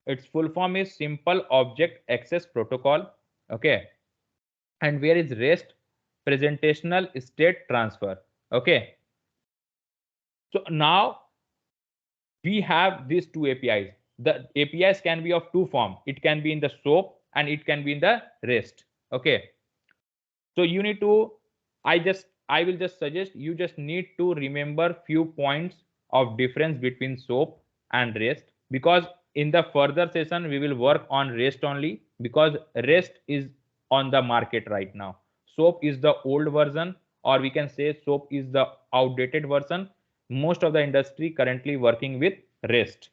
its full form is simple object access protocol. Okay, and where is REST? Presentational state transfer. Okay, so now we have these two APIs. The APIs can be of two form. It can be in the SOAP and it can be in the REST. Okay, so you need to, I will just suggest you just need to remember few points of difference between SOAP and REST, because in the further session we will work on REST only, because REST is on the market right now. SOAP is the old version, or we can say SOAP is the outdated version. Most of the industry currently working with REST.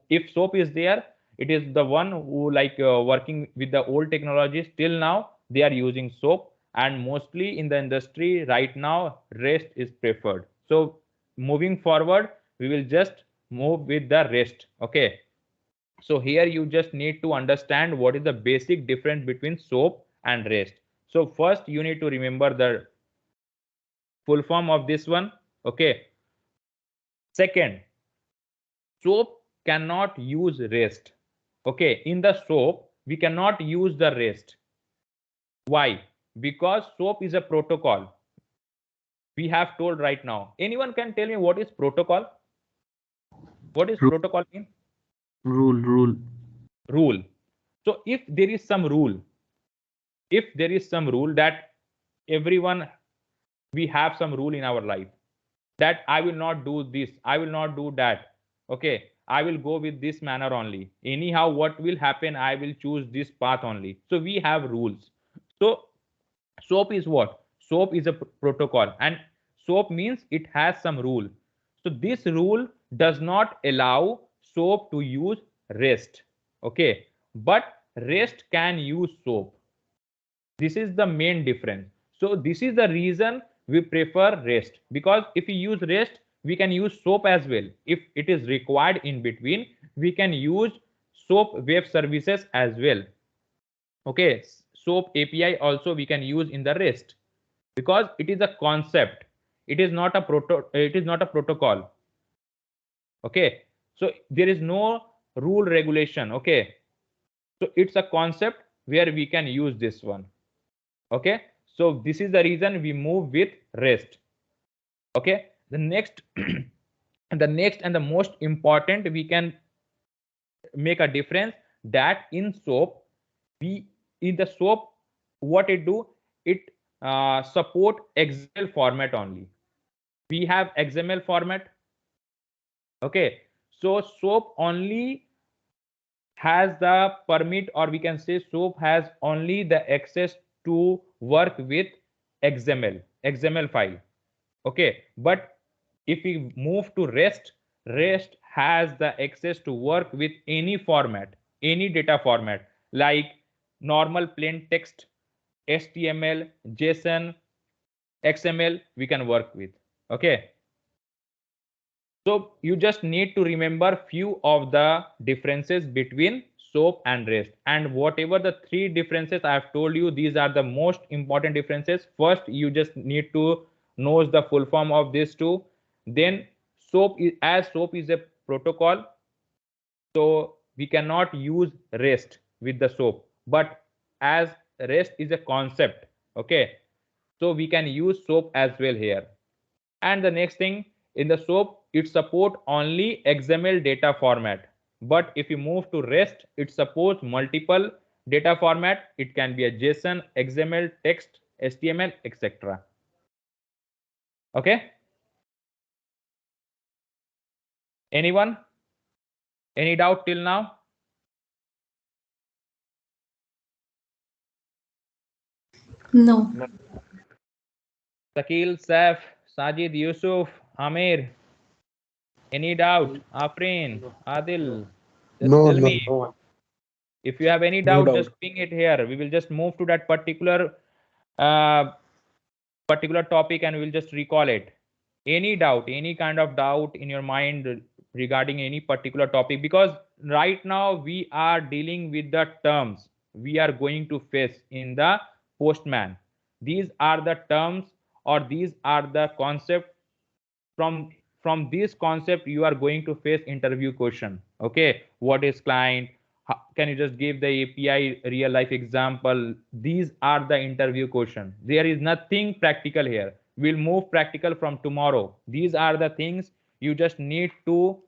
If SOAP is there, it is the one who like working with the old technologies till now, they are using SOAP, and mostly in the industry right now REST is preferred. So moving forward we will just move with the REST. Okay, so here you just need to understand what is the basic difference between SOAP and REST. So first you need to remember the full form of this one. Okay, second, SOAP cannot use REST. Okay, in the SOAP we cannot use the REST. Why? Because SOAP is a protocol. We have told right now. Anyone can tell me what is protocol? What is protocol mean? Rule. Rule. So if there is some rule, that everyone, we have some rule in our life, that I will not do this, I will not do that. Okay, I will go with this manner only. Anyhow, what will happen? I will choose this path only. So we have rules. So SOAP is what? SOAP is a protocol, and SOAP means it has some rule. So this rule does not allow SOAP to use REST. Okay, but REST can use SOAP. This is the main difference. So this is the reason we prefer REST, because if we use REST we can use SOAP as well. If it is required in between, we can use SOAP web services as well. Okay, SOAP API also we can use in the REST, because it is a concept, it is not a protocol. Okay, so there is no rule regulation. Okay, so it's a concept where we can use this one. Okay, so this is the reason we move with REST. Okay, the next the next and the most important, we can make a difference that in SOAP, we in the SOAP, what it do, it support XML format only. We have XML format. Okay, so SOAP only has the permit, or we can say SOAP has only the access to work with XML file. Okay, but if we move to REST has the access to work with any format, any data format, like normal plain text, HTML, JSON, XML, we can work with. Okay, so you just need to remember few of the differences between SOAP and REST, and whatever the three differences I have told you, these are the most important differences. First, you just need to know the full form of these two. Then SOAP is a protocol, so we cannot use REST with the SOAP, but as REST is a concept, okay, so we can use SOAP as well here. And the next thing, in the SOAP, it support only XML data format, but if you move to REST, it supports multiple data format. It can be a JSON, XML, text, HTML, etc. Okay, anyone, any doubt till now? No. Sakil, Saif, Sajid, Yusuf, Amir, any doubt? Afrin, Adil, just No, tell no, me. If you have any no doubt, doubt. just ping it here. We will just move to that uh, particular topic and we'll just recall it. Any doubt, any kind of doubt in your mind regarding any particular topic, because right now we are dealing with the terms we are going to face in the postman. These are the terms, or these are the concept. From this concept you are going to face interview question. Okay, what is client? Can you just give the API real life example? These are the interview question. There is nothing practical here. We'll move practical from tomorrow. These are the things you just need to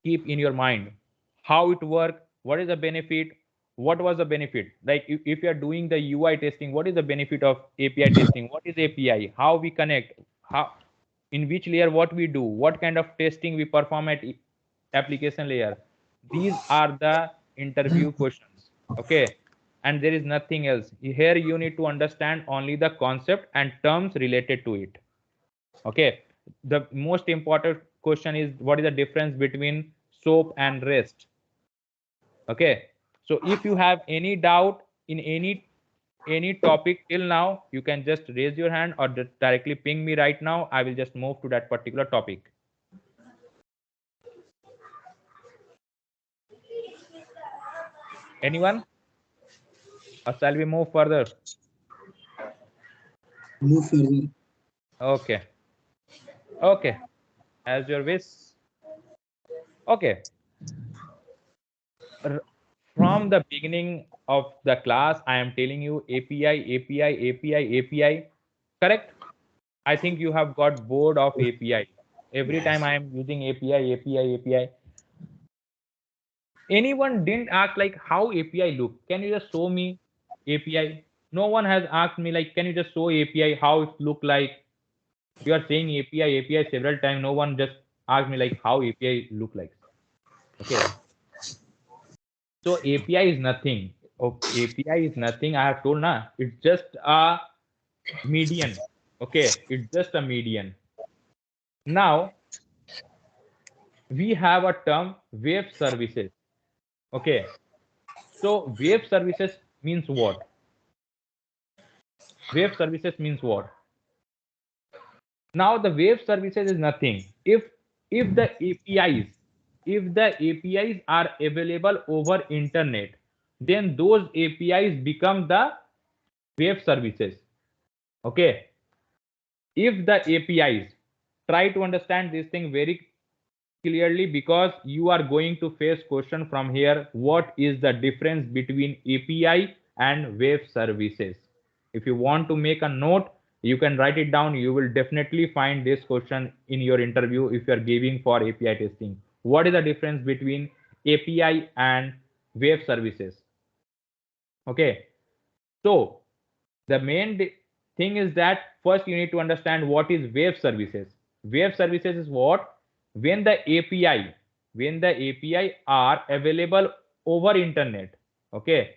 keep in your mind. How it work, what is the benefit, what was the benefit, like if you are doing the UI testing, what is the benefit of API testing, what is API, how we connect, how, in which layer what we do, what kind of testing we perform at application layer. These are the interview questions. Okay, and there is nothing else here. You need to understand only the concept and terms related to it. Okay, the most important question is what is the difference between SOAP and REST. Okay, so if you have any doubt in any topic till now, you can just raise your hand or directly ping me right now. I will just move to that particular topic. Anyone, or shall we move further? Move further. Okay, okay, as your wish. Okay, from the beginning of the class I am telling you API, API, API, API, correct? I think you have got bored of API. Every time I am using API, API, API. Anyone didn't ask like how API look? Can you just show me API? No one has asked me like, can you just show API how it look like? You are saying API, API several times. No one just asked me like how API look like. Okay. So API is nothing. API is nothing. I have told na. It's just a median. Okay. It's just a median. Now we have a term web services. Okay, so web services means what? Web services means what? Now the web services is nothing. If the APIs, if the APIs are available over internet, then those APIs become the web services. Okay, if the APIs, try to understand this thing very clearly because you are going to face question from here. What is the difference between API and web services? If you want to make a note, you can write it down. You will definitely find this question in your interview if you are giving for API testing. What is the difference between API and web services? Okay, so the main thing is that first you need to understand what is web services. Web services is what? When the API are available over internet, okay,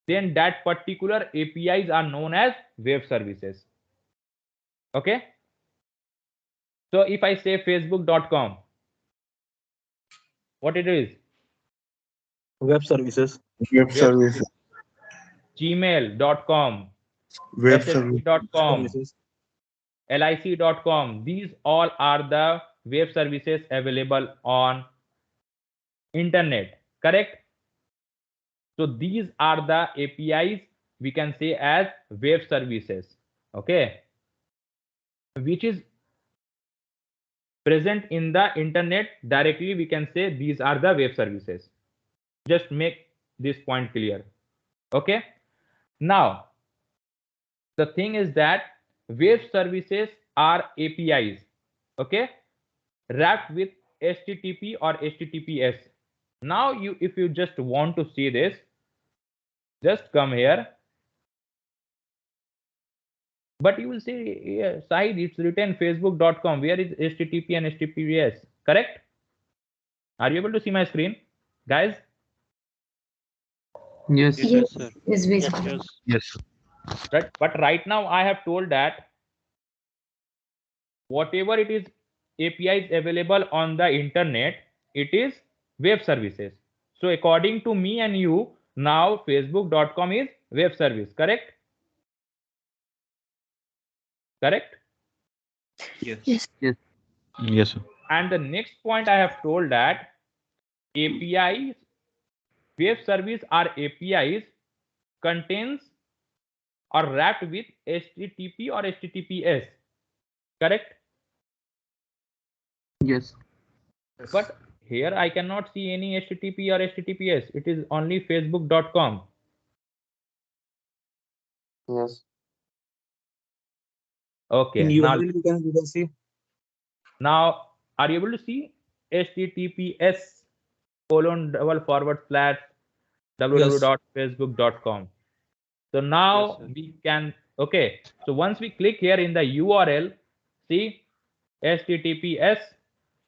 then that particular APIs are known as web services. Okay, so if I say facebook.com, what it is? Web services. Web Web service. service. gmail.com, Web service. ssp.com, Services. lic.com, these all are the web services available on internet, correct? So these are the APIs we can say as web services, okay, which is present in the internet directly. We can say these are the web services. Just make this point clear. Okay, now the thing is that web services are APIs, okay, wrapped with HTTP or HTTPS. Now you, if you just want to see this, just come here. But you will say, yeah, side it's written facebook.com. Where is HTTP and HTTPS? Correct? Are you able to see my screen, guys? Yes. Yes, sir. is visible. Yes. Right. But right now I have told that whatever it is APIs available on the internet, it is web services. So according to me and you, now facebook.com is web service. Correct? Correct? Yes. Yes. Yes. Yes, sir. And the next point I have told that APIs, web service are APIs contains or wrapped with HTTP or HTTPS. Correct? Yes. But here I cannot see any HTTP or HTTPS. It is only facebook.com. Yes. In Okay. URL you can see. Now are you able to see HTTPS :// www.facebook.com? So now Yes, sir. we can, okay. So once we click here in the URL, see HTTPS.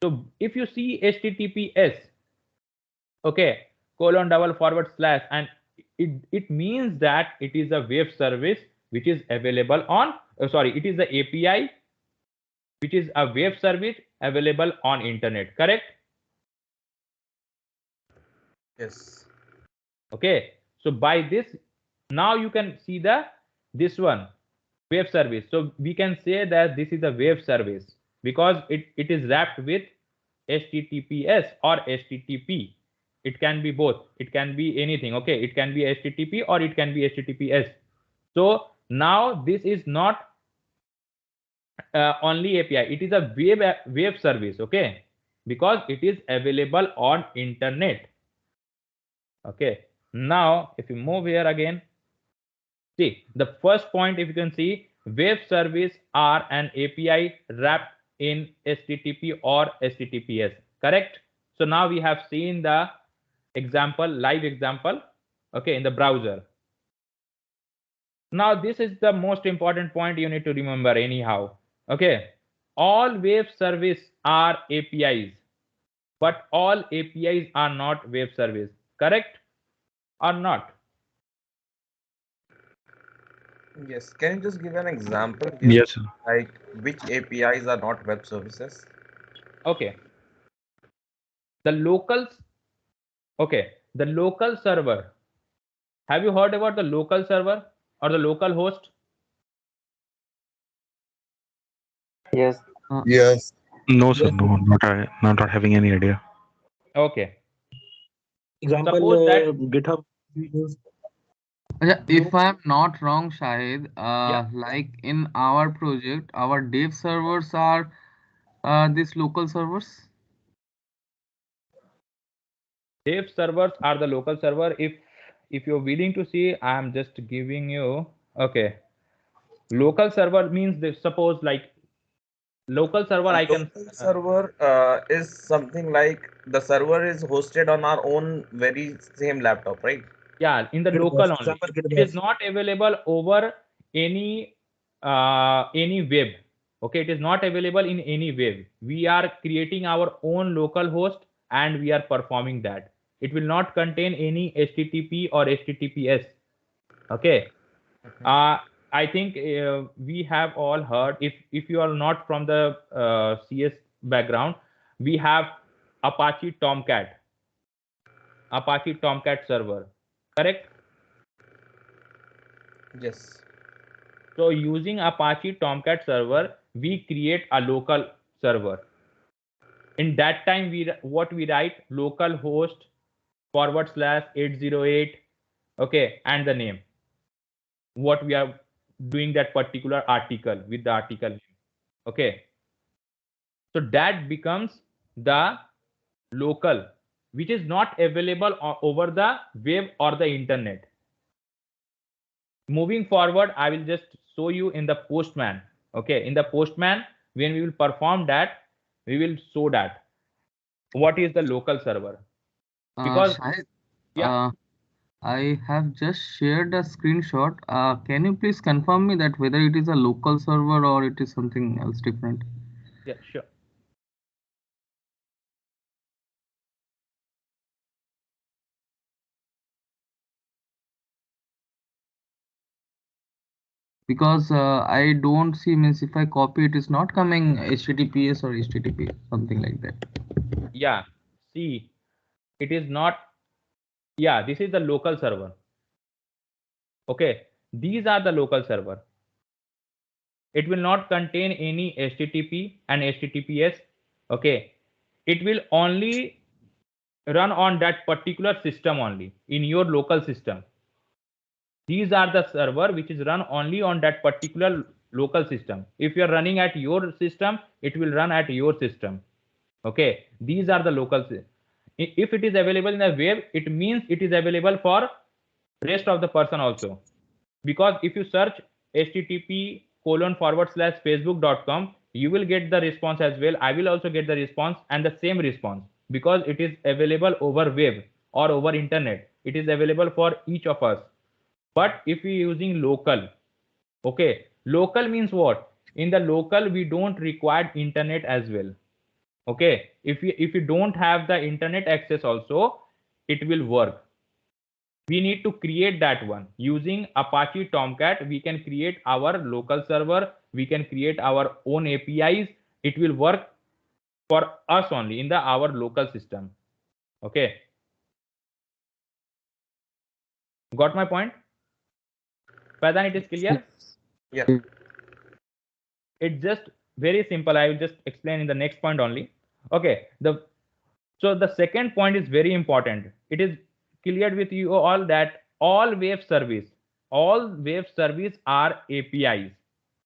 So if you see HTTPS, okay, :/ and it means that it is a web service which is available on, sorry, it is the API which is a web service available on internet. Correct? Yes. Okay. So by this, now you can see the this one web service. So we can say that this is a web service because it is wrapped with HTTPS or HTTP. It can be both. It can be anything. Okay, it can be HTTP or it can be HTTPS. So now this is not only API. It is a web service. Okay, because it is available on internet. Okay. Now if you move here again, see the first point. If you can see, web service are an API wrapped in HTTP or HTTPS. Correct? So now we have seen the example, live example, okay, in the browser. Now this is the most important point you need to remember anyhow. Okay, all web service are APIs, but all APIs are not web service. Correct or not? Yes. Can you just give an example here? Yes, sir. Like which APIs are not web services? Okay, the locals, okay, the local server. Have you heard about the local server or the local host? Yes. Yes. No, sir. Yes. No, not having any idea. Okay, Example, suppose that, GitHub we use. Yeah, you, if I'm not wrong, Shahid, yeah, like in our project, our dev servers are these local servers. Web servers are the local server. If you're willing to see, I am just giving you. Okay, local server means this. Suppose like local server, A I can local server is something like the server is hosted on our own very same laptop, right? yeah, in the Git local bash, only. example git It is bash. not available over any web. Okay, it is not available in any web. We are creating our own local host and we are performing that. It will not contain any HTTP or HTTPS. Okay. uh, I think we have all heard, if you are not from the CS background, we have Apache Tomcat server, correct? Yes. So using Apache Tomcat server, we create a local server. In that time, what we write, local host /808, okay, and the name, what we are doing that particular article with the article name. Okay, so that becomes the local, which is not available over the web or the internet. Moving forward, I will just show you in the Postman. Okay, in the Postman, when we will perform that, we will show that what is the local server. Because Shahid, yeah, I have just shared a screenshot. Can you please confirm me that whether it is a local server or it is something else different? yeah, sure. Because I don't see, means if I copy it is not coming HTTPS or HTTP, something like that. Yeah, see, it is not. Yeah, this is the local server. Okay, these are the local server. It will not contain any HTTP and HTTPS. Okay, it will only run on that particular system only in your local system. These are the server which is run only on that particular local system. If you are running at your system, it will run at your system. Okay, these are the local. If it is available in a web, it means it is available for rest of the person also. Because if you search http://facebook.com, you will get the response as well. I will also get the response and the same response, because it is available over web or over internet. It is available for each of us. But if we using local, okay, local means what? In the local, we don't require internet as well. Okay, if you don't have the internet access also, it will work. We need to create that one using Apache Tomcat. We can create our local server, we can create our own APIs. It will work for us only in the our local system. Okay, got my point? Faizan, it is clear? Yeah. It's just very simple. I will just explain in the next point only. Okay, so the second point is very important. It is cleared with you all that all web service are APIs.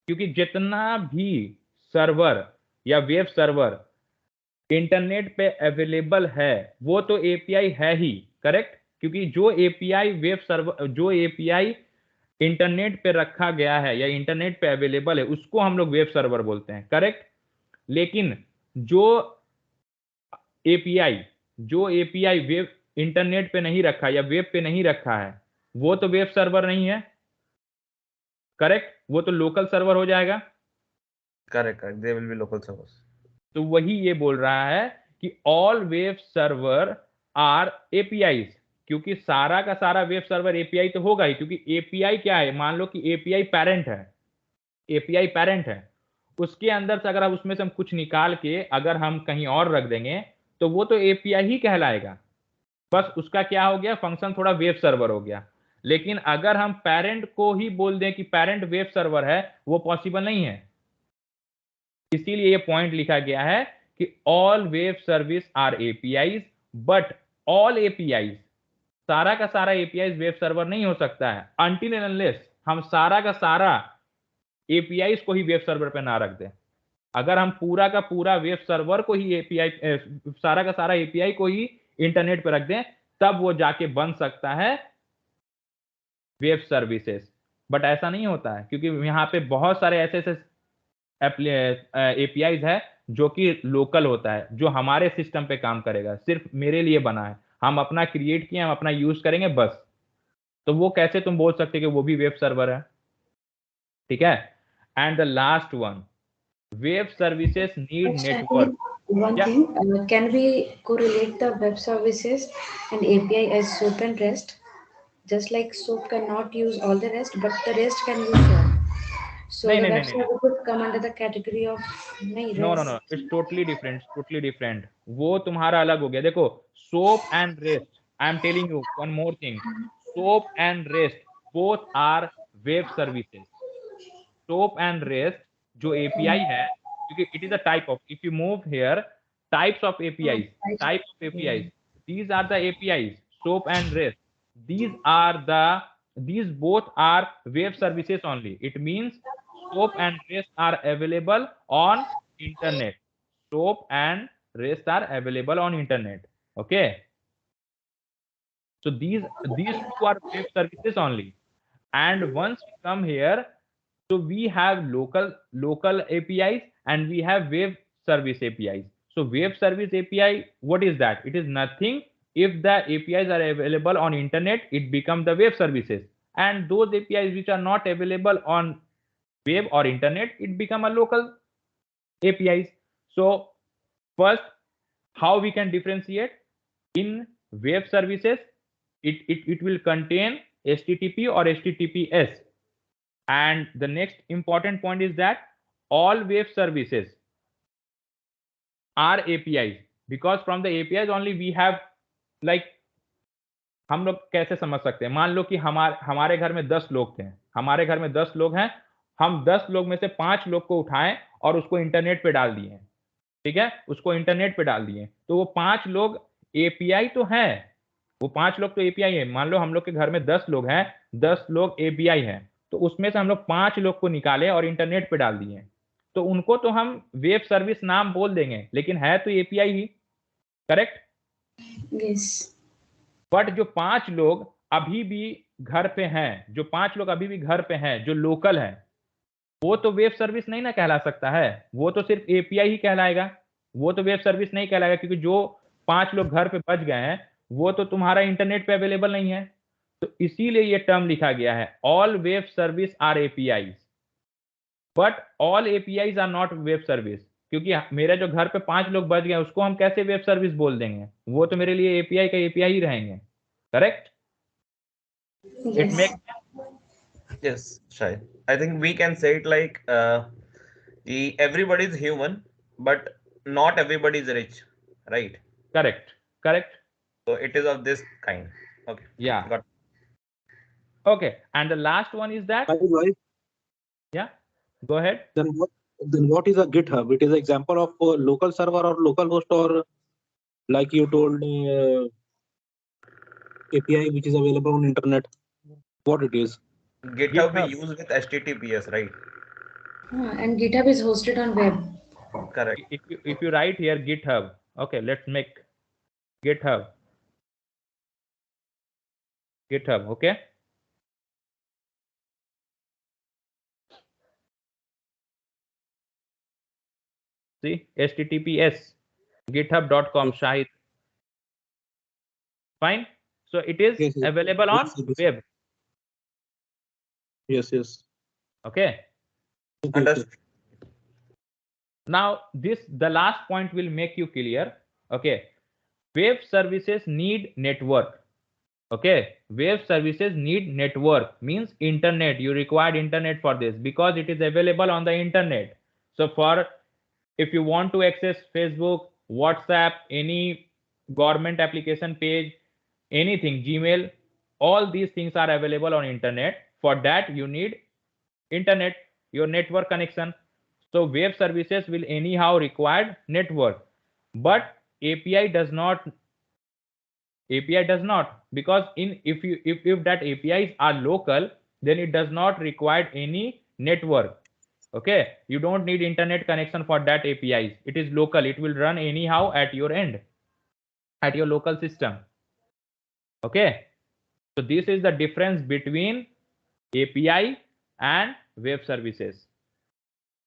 क्योंकि जितना भी server या web server internet पे available है, वो तो API है ही, correct? क्योंकि जो एपीआई वेब सर्वर, जो एपीआई इंटरनेट पे रखा गया है या इंटरनेट पे अवेलेबल है, उसको हम लोग वेब सर्वर बोलते हैं, करेक्ट? लेकिन जो एपीआई वेब इंटरनेट पे नहीं रखा या वेब पे नहीं रखा है, वो तो वेब सर्वर नहीं है, करेक्ट? वो तो लोकल सर्वर हो जाएगा। Correct, correct. They will be local servers. तो वही ये बोल रहा है कि all web server are APIs, क्योंकि सारा का सारा वेब सर्वर एपीआई तो होगा ही, क्योंकि एपीआई क्या है, मान लो कि एपीआई पेरेंट है, एपीआई पेरेंट है, उसके अंदर से अगर आप उसमें से हम कुछ निकाल के अगर हम कहीं और रख देंगे तो वो तो एपीआई ही कहलाएगा, बस उसका क्या हो गया, फंक्शन थोड़ा वेब सर्वर हो गया। लेकिन अगर हम पेरेंट को ही बोल दें कि पेरेंट वेब सर्वर है, वो पॉसिबल नहीं है। इसीलिए ये पॉइंट लिखा गया है कि all web service are APIs, but all APIs, सारा का सारा एपीआईज वेब सर्वर नहीं हो सकता है अनटिल एंड अनलेस हम सारा का सारा एपीआईज को ही वेब सर्वर पे ना रख दें। अगर हम पूरा का पूरा वेब सर्वर को ही एपीआई, सारा का सारा एपीआई को ही इंटरनेट पे रख दें, तब वो जाके बन सकता है वेब सर्विसेज। बट ऐसा नहीं होता है, क्योंकि यहाँ पे बहुत सारे ऐसे ऐसे एपीआईज है जो कि लोकल होता है, जो हमारे सिस्टम पे काम करेगा, सिर्फ मेरे लिए बना है, हम अपना क्रिएट किए, हम अपना यूज करेंगे बस। तो वो कैसे तुम बोल सकते कि वो भी वेब सर्वर है? ठीक है। And the last one, web services need network. One thing, can we correlate the web services and API as SOAP and REST? Just like SOAP cannot use all the rest, but the rest can use SOAP. So नहीं the नहीं web नहीं नहीं, server could come under the category of no no no, REST. It's totally different, totally different. वो तुम्हारा अलग हो गया। देखो, SOAP and REST, I am telling you one more thing, SOAP and REST both are web services. SOAP and REST जो API है, क्योंकि it is a type of, if you move here, types of API, types of API, these are the APIs, SOAP and REST. These are the, these both are web services only. It means SOAP and REST are available on internet. SOAP and REST are available on internet. Okay. So these two are web services only. And once we come here, so we have local APIs and we have web service APIs. So web service API, what is that? It is nothing. If the APIs are available on internet, it become the web services. And those APIs which are not available on web or internet, it become a local APIs. So first, how we can differentiate? In web services, it will contain HTTP or HTTPS. And the next important point is that all web services are APIs, because from the APIs only we have, like, हम लोग कैसे समझ सकते हैं? मान लो कि हमारे घर में 10 लोग थे, हमारे घर में 10 लोग हैं, हम 10 लोग में से 5 लोग को उठाएं और उसको इंटरनेट पे डाल दिए, ठीक है, उसको इंटरनेट पे डाल दिए, तो वो 5 लोग एपीआई तो हैं, वो 5 लोग तो एपीआई है। मान लो हम लोग के घर में 10 लोग हैं, 10 लोग एपीआई हैं, तो उसमें से हम लोग 5 लोग को निकाले और इंटरनेट पे डाल दिए, तो उनको तो हम वेब सर्विस नाम बोल देंगे, लेकिन है तो API he, correct? Yes. But जो 5 लोग अभी भी घर पे हैं, जो 5 लोग अभी भी घर पे हैं, जो लोकल है, वो तो वेब सर्विस नहीं ना कहला सकता है, वो तो सिर्फ एपीआई ही कहलाएगा, वो तो वेब सर्विस नहीं कहलाएगा, क्योंकि जो 5 लोग घर पे बच गए हैं, वो तो तुम्हारा इंटरनेट पे अवेलेबल नहीं है। तो इसीलिए ये टर्म लिखा गया है, all web service are API, but all APIs are not web service. क्योंकि मेरे जो घर पे 5 लोग बच गए, उसको हम कैसे वेब सर्विस बोल देंगे? वो तो मेरे लिए एपीआई का एपीआई ही रहेंगे, correct? It Yes. Make, Yes, Shai. I think we can say it like everybody is human, but not everybody is rich, right? Correct, correct, So it is of this kind. Okay. या, Got okay. And the last one is that, Why? yeah, go ahead. Then what is a GitHub? It is an example of a local server or local host, or like you told, API which is available on internet. What it is? GitHub we GitHub. use with HTTPS, right? And GitHub is hosted on web. Correct. If you write here GitHub, okay, let's make GitHub, okay. See, HTTPS github.com, Yes. Shahid. Fine. So it is Yes, yes. available on Yes, yes. web. Yes, yes. Okay. Okay, Understood. Now the last point will make you clear. Okay. Web services need network. Okay. Web services need network, means internet. You require internet for this, because it is available on the internet. So for, if you want to access Facebook, WhatsApp, any government application page, anything, Gmail, all these things are available on internet. For that you need internet, your network connection. So web services will anyhow require network, but API does not. API does not, because if that APIs are local, then it does not require any network. Okay, you don't need internet connection for that APIs. It is local, it will run anyhow at your end. at your local system. Okay, so this is the difference between API and web services.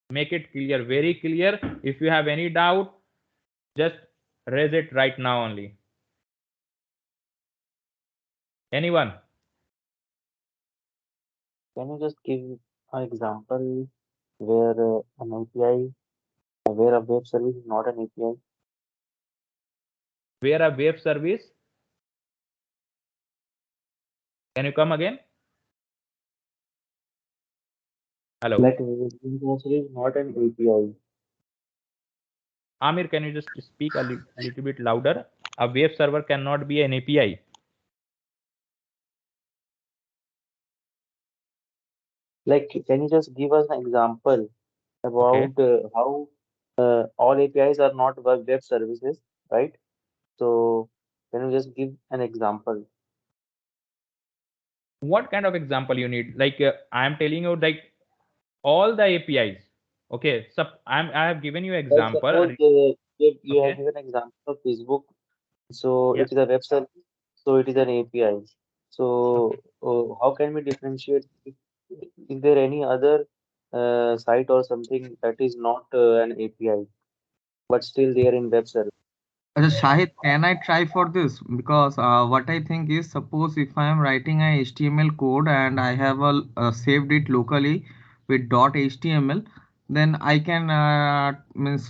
Make it clear, very clear. If you have any doubt, just raise it right now only. Anyone? Can you just give an example where an API, where a web service is not an API? Where a web service? Can you come again? Hello. Like a web service is not an API. Amir, can you just speak a little bit louder? A web server cannot be an API. Like, can you just give us an example Okay. about how all APIs are not web services, right? So, can you just give an example? What kind of example you need? Like I am telling you, like all the APIs. Okay. So I have given you Like, example. suppose you have Okay. given example of Facebook, so Yeah. it is a web service, so it is an API. Okay. So, how can we differentiate? Is there any other site or something that is not an API, but still there in web service? Shahid, can I try for this? Because what I think is, suppose if I am writing a HTML code and I have saved it locally with .html, then I can means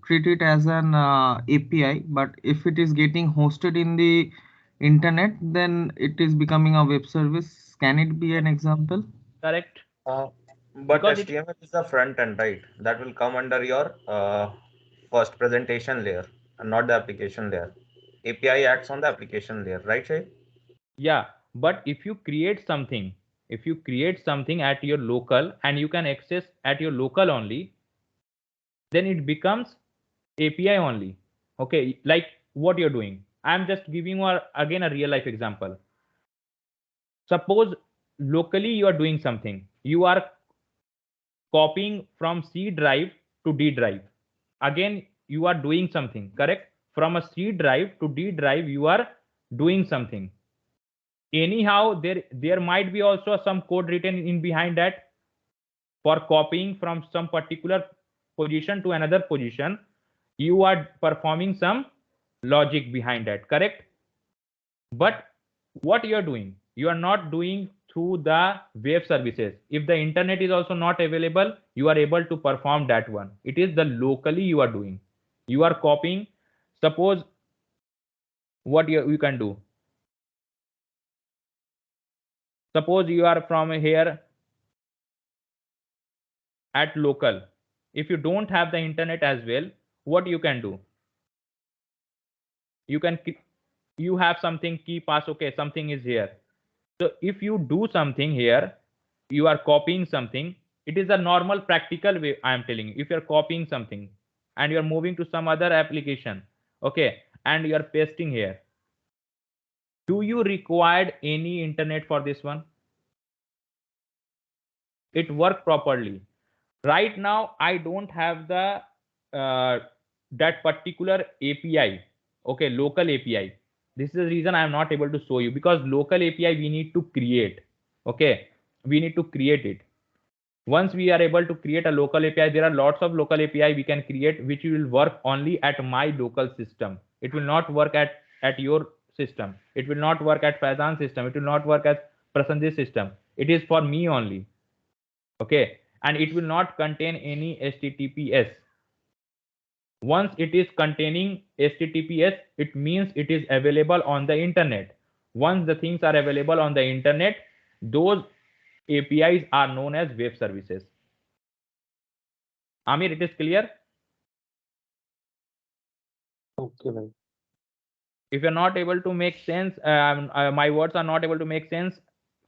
treat it as an API. But if it is getting hosted in the internet, then it is becoming a web service. Can it be an example? Correct. Uh, but Because it HTML is the front end, right? That will come under your first presentation layer and not the application layer. API acts on the application layer, right, Shay? yeah, but if you create something at your local and you can access at your local only, then it becomes API only. Okay, like what you're doing. I'm just giving you again a real life example. Suppose locally you are doing something. You are copying from C drive to D drive. Again, you are doing something, correct? From a C drive to D drive, you are doing something. Anyhow, there might be also some code written in behind that for copying from some particular position to another position. You are performing some logic behind that, correct? But what you are doing, you are not doing through the web services. If the internet is also not available, you are able to perform that one. It is the locally you are doing. You are copying. Suppose what you can do. Suppose you are from here at local. If you don't have the internet as well, what you can do? You can you have something key pass. Okay, something is here. So if you do something here, you are copying something. It is a normal practical way I am telling you. If you are copying something and you are moving to some other application, okay, and you are pasting here, do you require any internet for this one? It work properly. Right now I don't have the uh, that particular API. Okay, local API. This is the reason I am not able to show you, because local API we need to create. Okay, we need to create it. Once we are able to create a local API, there are lots of local API we can create which will work only at my local system. It will not work at your system. It will not work at Faizan's system. It will not work at Prasanjit's system. It is for me only. Okay, and it will not contain any HTTPS. Once it is containing HTTPS, it means it is available on the internet. Once the things are available on the internet, those APIs are known as web services. Amir, it is clear? Okay, bhai. If you're not able to make sense, my words are not able to make sense,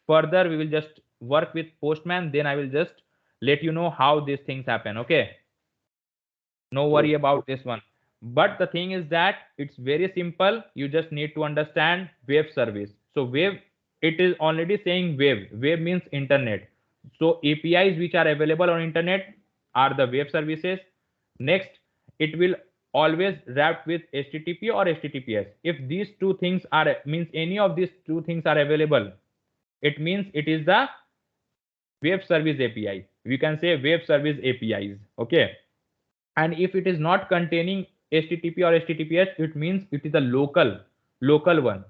further we will just work with Postman, then I will just let you know how these things happen. Okay, no worry Okay. about this one. But the thing is that it's very simple. You just need to understand web service. So web, it is already saying web means internet. So APIs which are available on internet are the web services. Next, it will always wrapped with HTTP or HTTPS. If these two things are means any of these two things are available, it means it is the web service API. We can say web service APIs. Okay. And if it is not containing HTTP or HTTPS, it means it is a local one,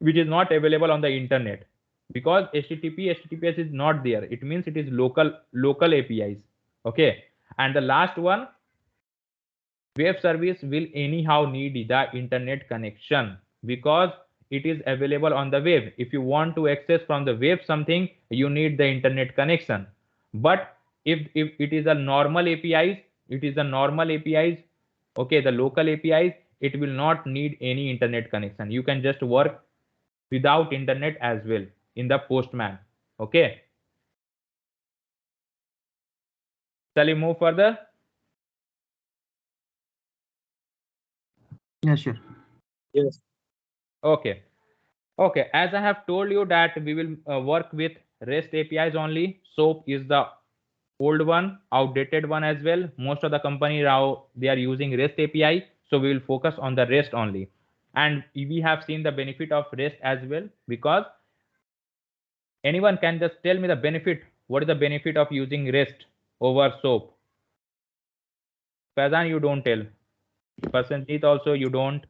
which is not available on the internet, because HTTP HTTPS is not there. It means it is local APIs. Okay. And the last one, web service will anyhow need the internet connection, because it is available on the web. If you want to access from the web something, you need the internet connection. But if it is a normal APIs, it is a normal APIs, okay, the local APIs, it will not need any internet connection. You can just work without internet as well in the Postman. Okay. Shall we move further? Yeah, sure. Yes. Okay. Okay, as I have told you that we will work with REST APIs only. SOAP is the old one, outdated one as well. Most of the company now they are using REST API, so we will focus on the REST only. And we have seen the benefit of REST as well, because anyone can just tell me the benefit. What is the benefit of using REST over SOAP? Faizan, you don't tell. Prasenjit also you don't.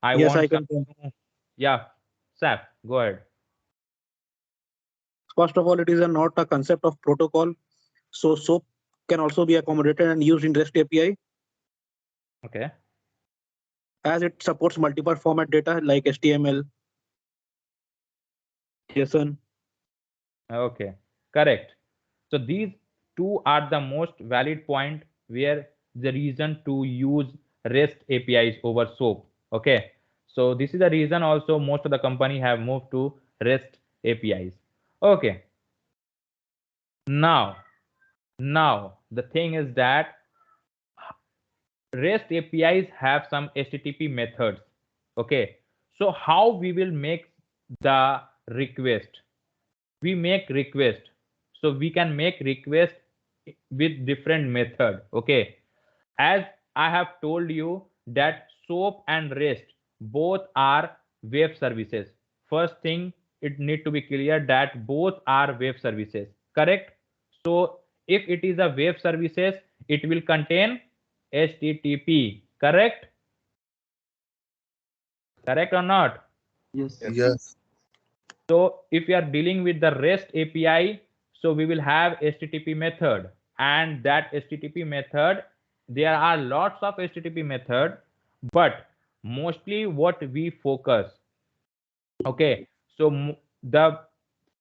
I Yes, want I some. can tell. Yeah, Saf, go ahead. First of all, it is not a concept of protocol. So SOAP can also be accommodated and used in REST API, Okay. as it supports multiple format data like HTML, JSON. Okay, correct. So these two are the most valid point where the reason to use REST APIs over SOAP. Okay, so this is the reason also most of the company have moved to REST APIs. Okay, now the thing is that REST APIs have some HTTP methods. Okay, so how we will make the request? We make request, so we can make request with different method. Okay, as I have told you that SOAP and REST both are web services. First thing, it need to be clear that both are web services, correct? So if it is a web services, it will contain HTTP, correct or not? Yes. Yes. Yes. So if we are dealing with the REST API, so we will have HTTP method, and that HTTP method, there are lots of HTTP method, but mostly what we focus. Okay, so the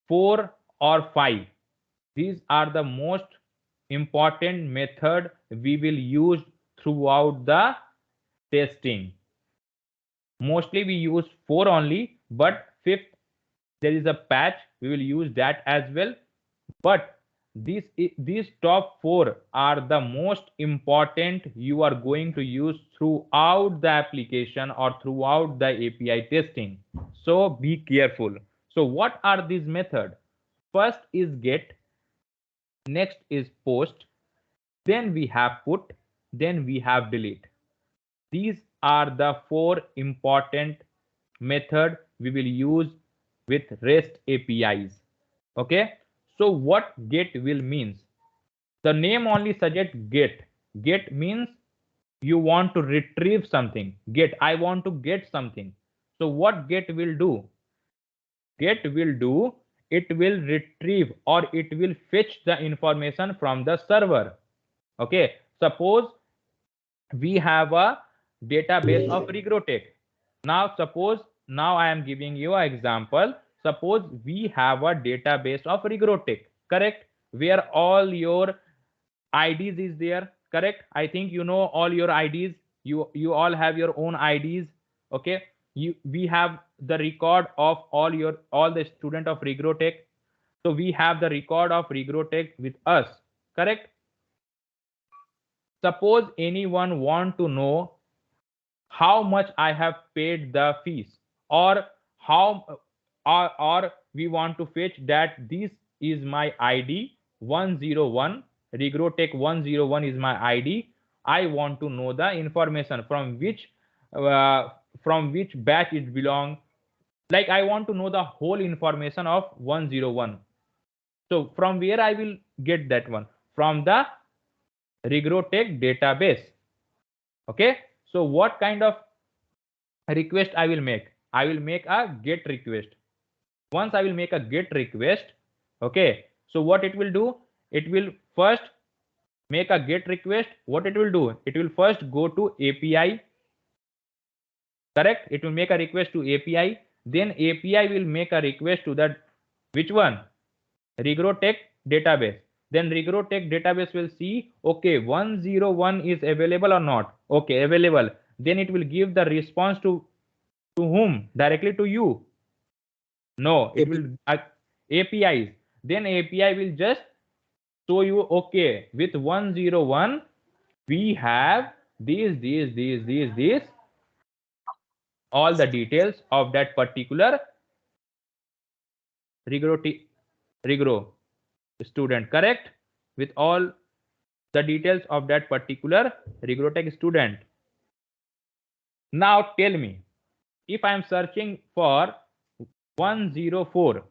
4 or 5, these are the most important method we will use throughout the testing. Mostly we use 4 only, but fifth there is a patch, we will use that as well. But these top 4 are the most important you are going to use throughout the application or throughout the API testing. So be careful. So what are these methods? First is get, next is post, then we have put, then we have delete. These are the 4 important method we will use with REST APIs. Okay, so what get will means? The name only suggests get. Get means you want to retrieve something. Get, I want to get something. So what get will do? Get will do, it will retrieve or it will fetch the information from the server. Okay, suppose we have a database of Regrotech. Now suppose, now I am giving you an example. Suppose we have a database of Regrotech, correct? Where all your IDs is there, correct? I think you know all your IDs. You all have your own IDs. Okay, we have the record of all the student of Regrotech. So we have the record of Regrotech with us, correct? Suppose anyone want to know how much I have paid the fees, or how, or we want to fetch that this is my ID 101, Regrotech 101 is my ID. I want to know the information from which batch it belong. Like I want to know the whole information of 101. So from where I will get that one? From the Regrotech database. Okay. So what kind of request I will make? I will make a get request. Once I will make a get request, okay, so what it will do? It will first make a get request. What it will do? It will first go to API. Correct? It will make a request to API. Then API will make a request to that, which one? Regrotech database. Then Regrotech database will see, okay, 101 is available or not. Okay, available. Then it will give the response to whom? Directly to you. No, it will APIs. Then API will just show you, okay, with 101 we have these all the details of that particular regro student. Correct? With all the details of that particular Regrotech student. Now tell me, if I am searching for 104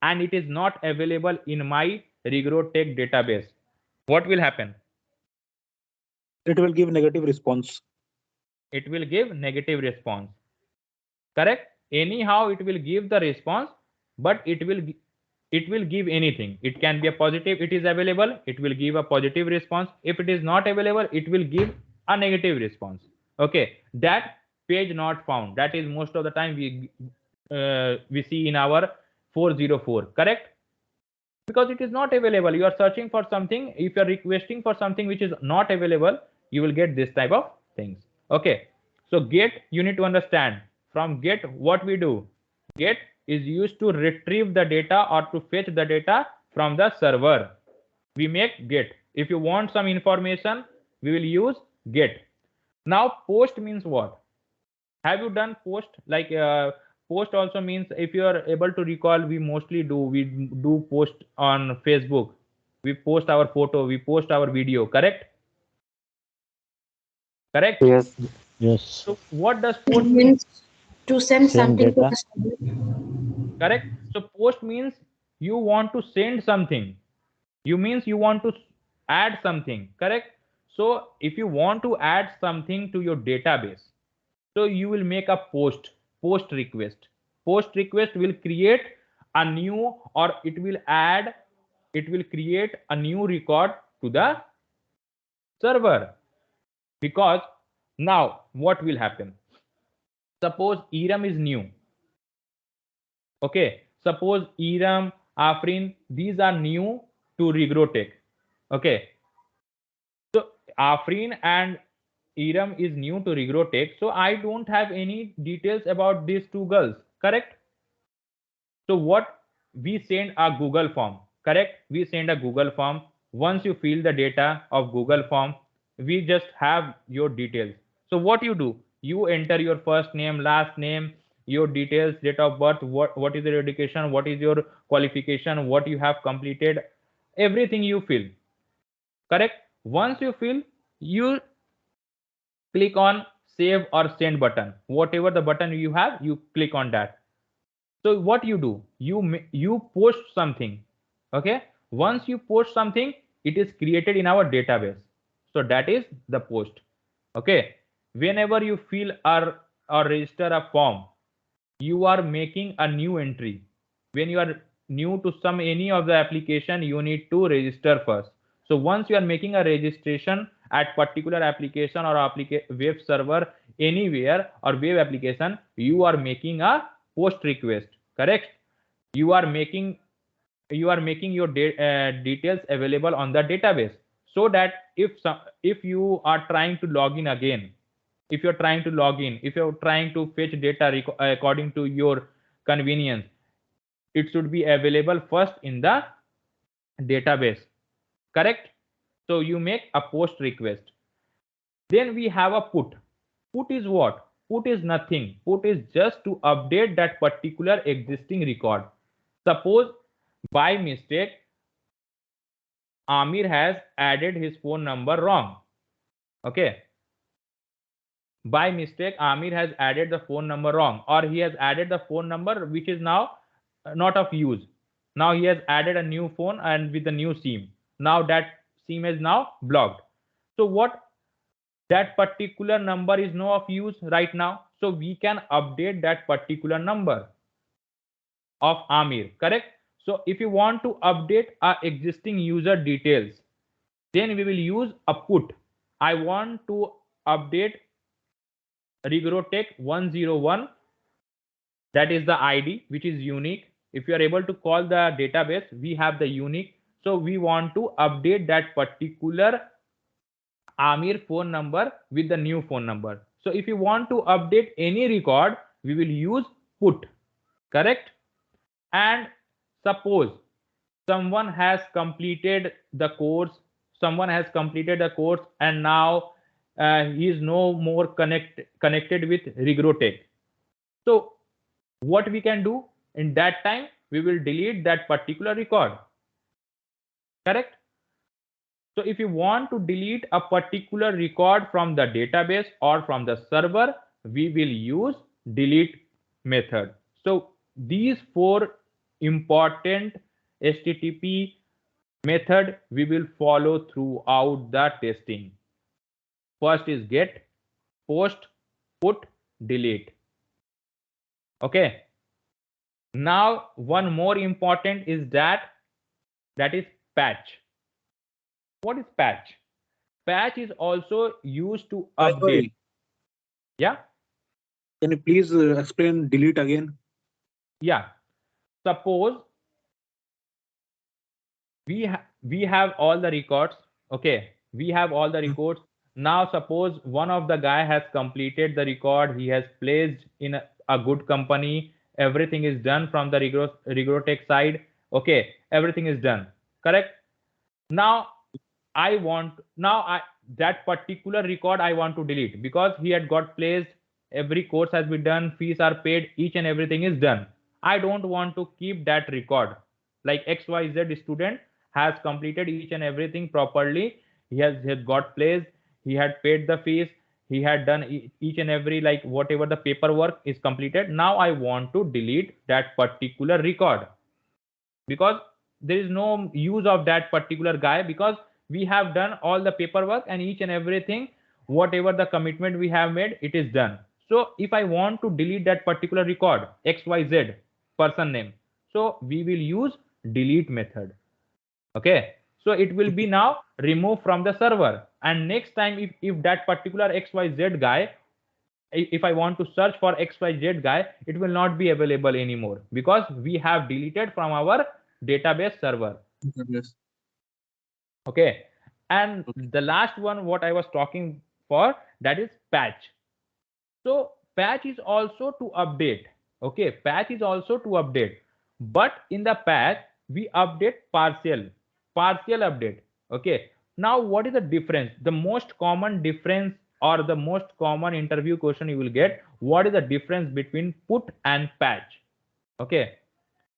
and it is not available in my Regrotech database, what will happen? It will give negative response. It will give negative response. Correct? Anyhow it will give the response, but it will give anything. It can be a positive. It is available, it will give a positive response. If it is not available, it will give a negative response. Okay, that page not found, that is most of the time we see in our 404. Correct? Because it is not available. You are searching for something. If you are requesting for something which is not available, you will get this type of things. Okay, so get, you need to understand, from get what we do. Get is used to retrieve the data or to fetch the data from the server. We make get. If you want some information, we will use get. Now post means what? Have you done post? Like post also means, if you are able to recall, we do post on Facebook. We post our photo, we post our video. Correct? Correct? Yes. Yes. So what does It post mean? means to send Send something to data. the server. Correct? So post means you want to send something. You means you want to add something. Correct? So if you want to add something to your database, so you will make a post request. Post request will create a new, or it will create a new record to the server. Because now what will happen? Suppose Eram is new. Okay, suppose Eram, Afrin, these are new to Regrotech. Okay, so Afrin and Eram is new to Regrotech, so I don't have any details about these two girls. Correct? So what, we send a Google form. Correct? We send a Google form. Once you fill the data of Google form, we just have your details. So what you do? You enter your first name, last name, your details, date of birth, what is your education, what is your qualification, what you have completed, everything you fill. Correct? Once you fill, you click on save or send button. Whatever the button you have, you click on that. So what you do, you post something. Okay, once you post something, it is created in our database. So that is the post. Okay, whenever you fill or register a form, you are making a new entry. When you are new to any of the application, you need to register first. So once you are making a registration at particular application or web server anywhere or web application, you are making a post request. Correct? You are making your details available on the database, so that if you are trying to log in again, if you're trying to log in, if you're trying to fetch data according to your convenience, it should be available first in the database. Correct? So you make a post request. Then we have a put. Put is what? Put is nothing. Put is just to update that particular existing record. Suppose by mistake Amir has added his phone number wrong. Okay. By mistake, Amir has added the phone number wrong, or he has added the phone number which is now not of use. Now he has added a new phone and with the new SIM. Now that SIM is now blocked. So what, that particular number is no of use right now. So we can update that particular number of Amir, correct? So if you want to update our existing user details, then we will use a put. I want to update Rigrotech 101, that is the ID which is unique. If you are able to call the database, we have the unique. So we want to update that particular Amir phone number with the new phone number. So if you want to update any record, we will use put, correct? And suppose someone has completed the course, and now he is no more connected with Rigrotech. So what we can do in that time, we will delete that particular record, correct? So if you want to delete a particular record from the database or from the server, we will use delete method. So these four important HTTP method we will follow throughout the testing. First is get, post, put, delete. Okay. Now one more important is that is patch. What is patch? Patch is also used to update. Sorry. Yeah. Can you please explain delete again? Yeah. Suppose we have all the records. Okay. We have all the records. Now suppose one of the guy has completed the record. He has placed in a good company. Everything is done from the Rigrotech side. Okay. Everything is done. Correct. Now that particular record I want to delete because he had got placed, every course has been done, fees are paid, each and everything is done. I don't want to keep that record. Like XYZ student has completed each and everything properly. He has got placed, he had paid the fees, he had done each and every, like whatever the paperwork is completed. Now I want to delete that particular record because there is no use of that particular guy, because we have done all the paperwork and each and everything, whatever the commitment we have made, it is done. So if I want to delete that particular record, XYZ person name, so we will use delete method. Okay. So it will be now removed from the server, and next time if that particular XYZ guy, if I want to search for XYZ guy, it will not be available anymore because we have deleted from our database server. Yes. Okay. And the last one, what I was talking for, that is patch. So patch is also to update. Okay. Patch is also to update. But in the patch, we update partial update. Okay. Now, what is the difference? The most common difference or the most common interview question you will get, what is the difference between put and patch? Okay.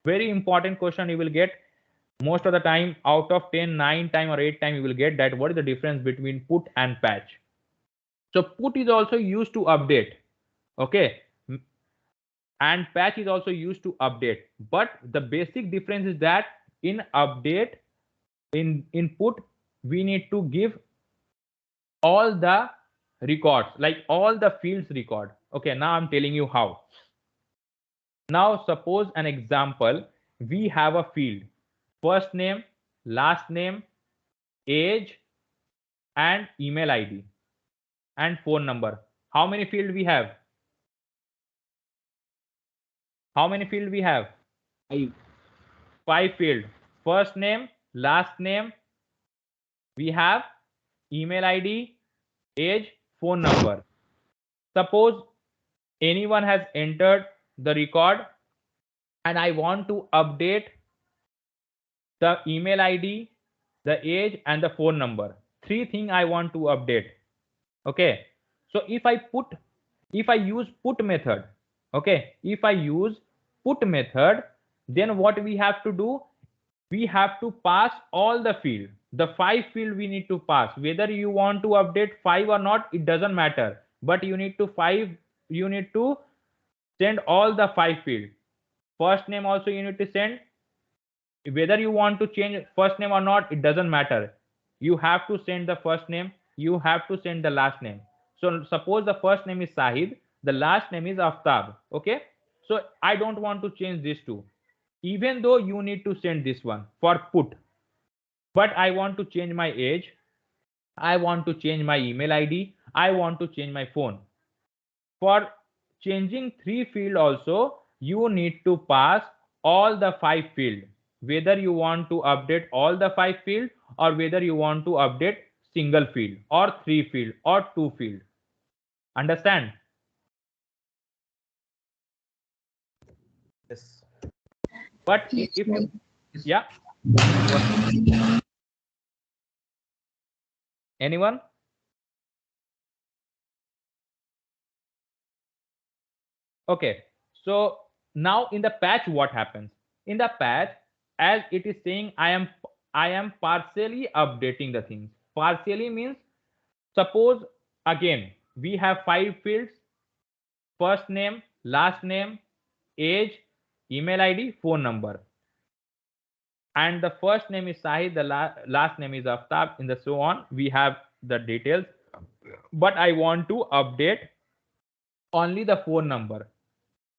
Very important question you will get. Most of the time, out of 10, 9 time or 8 time, you will get that what is the difference between put and patch. So put is also used to update. Okay. And patch is also used to update. But the basic difference is that in update, in input, we need to give all the records, like all the fields record. Okay, now I'm telling you how. Now suppose an example, we have a field, first name, last name, age, and email ID and phone number. How many field we have? How many field we have? Five field. First name, last name, we have email ID, age, phone number. Suppose anyone has entered the record and I want to update the email ID, the age, and the phone number. Three things I want to update. Okay. So if I use put method, okay, if I use put method, then what we have to do, we have to pass all the field. The 5 field we need to pass. Whether you want to update 5 or not, it doesn't matter. But you need to send all the 5 field. First name also you need to send. Whether you want to change first name or not, it doesn't matter. You have to send the first name, you have to send the last name. So suppose the first name is Sahid, the last name is Aftab. Okay, so I don't want to change these two, even though you need to send this one for put. But I want to change my age, I want to change my email ID, I want to change my phone. For changing 3 field also, you need to pass all the 5 field. Whether you want to update all the 5 field, or whether you want to update single field or 3 field or 2 field. Understand? Yes. But Yes, if you, right. yeah, anyone? Okay, so now in the patch what happens? In the patch, as it is saying, I am partially updating the things. Partially means, suppose again we have 5 fields: first name, last name, age, email ID, phone number. And the first name is Sahid, the last name is Aftab, in the so on. We have the details. But I want to update only the phone number.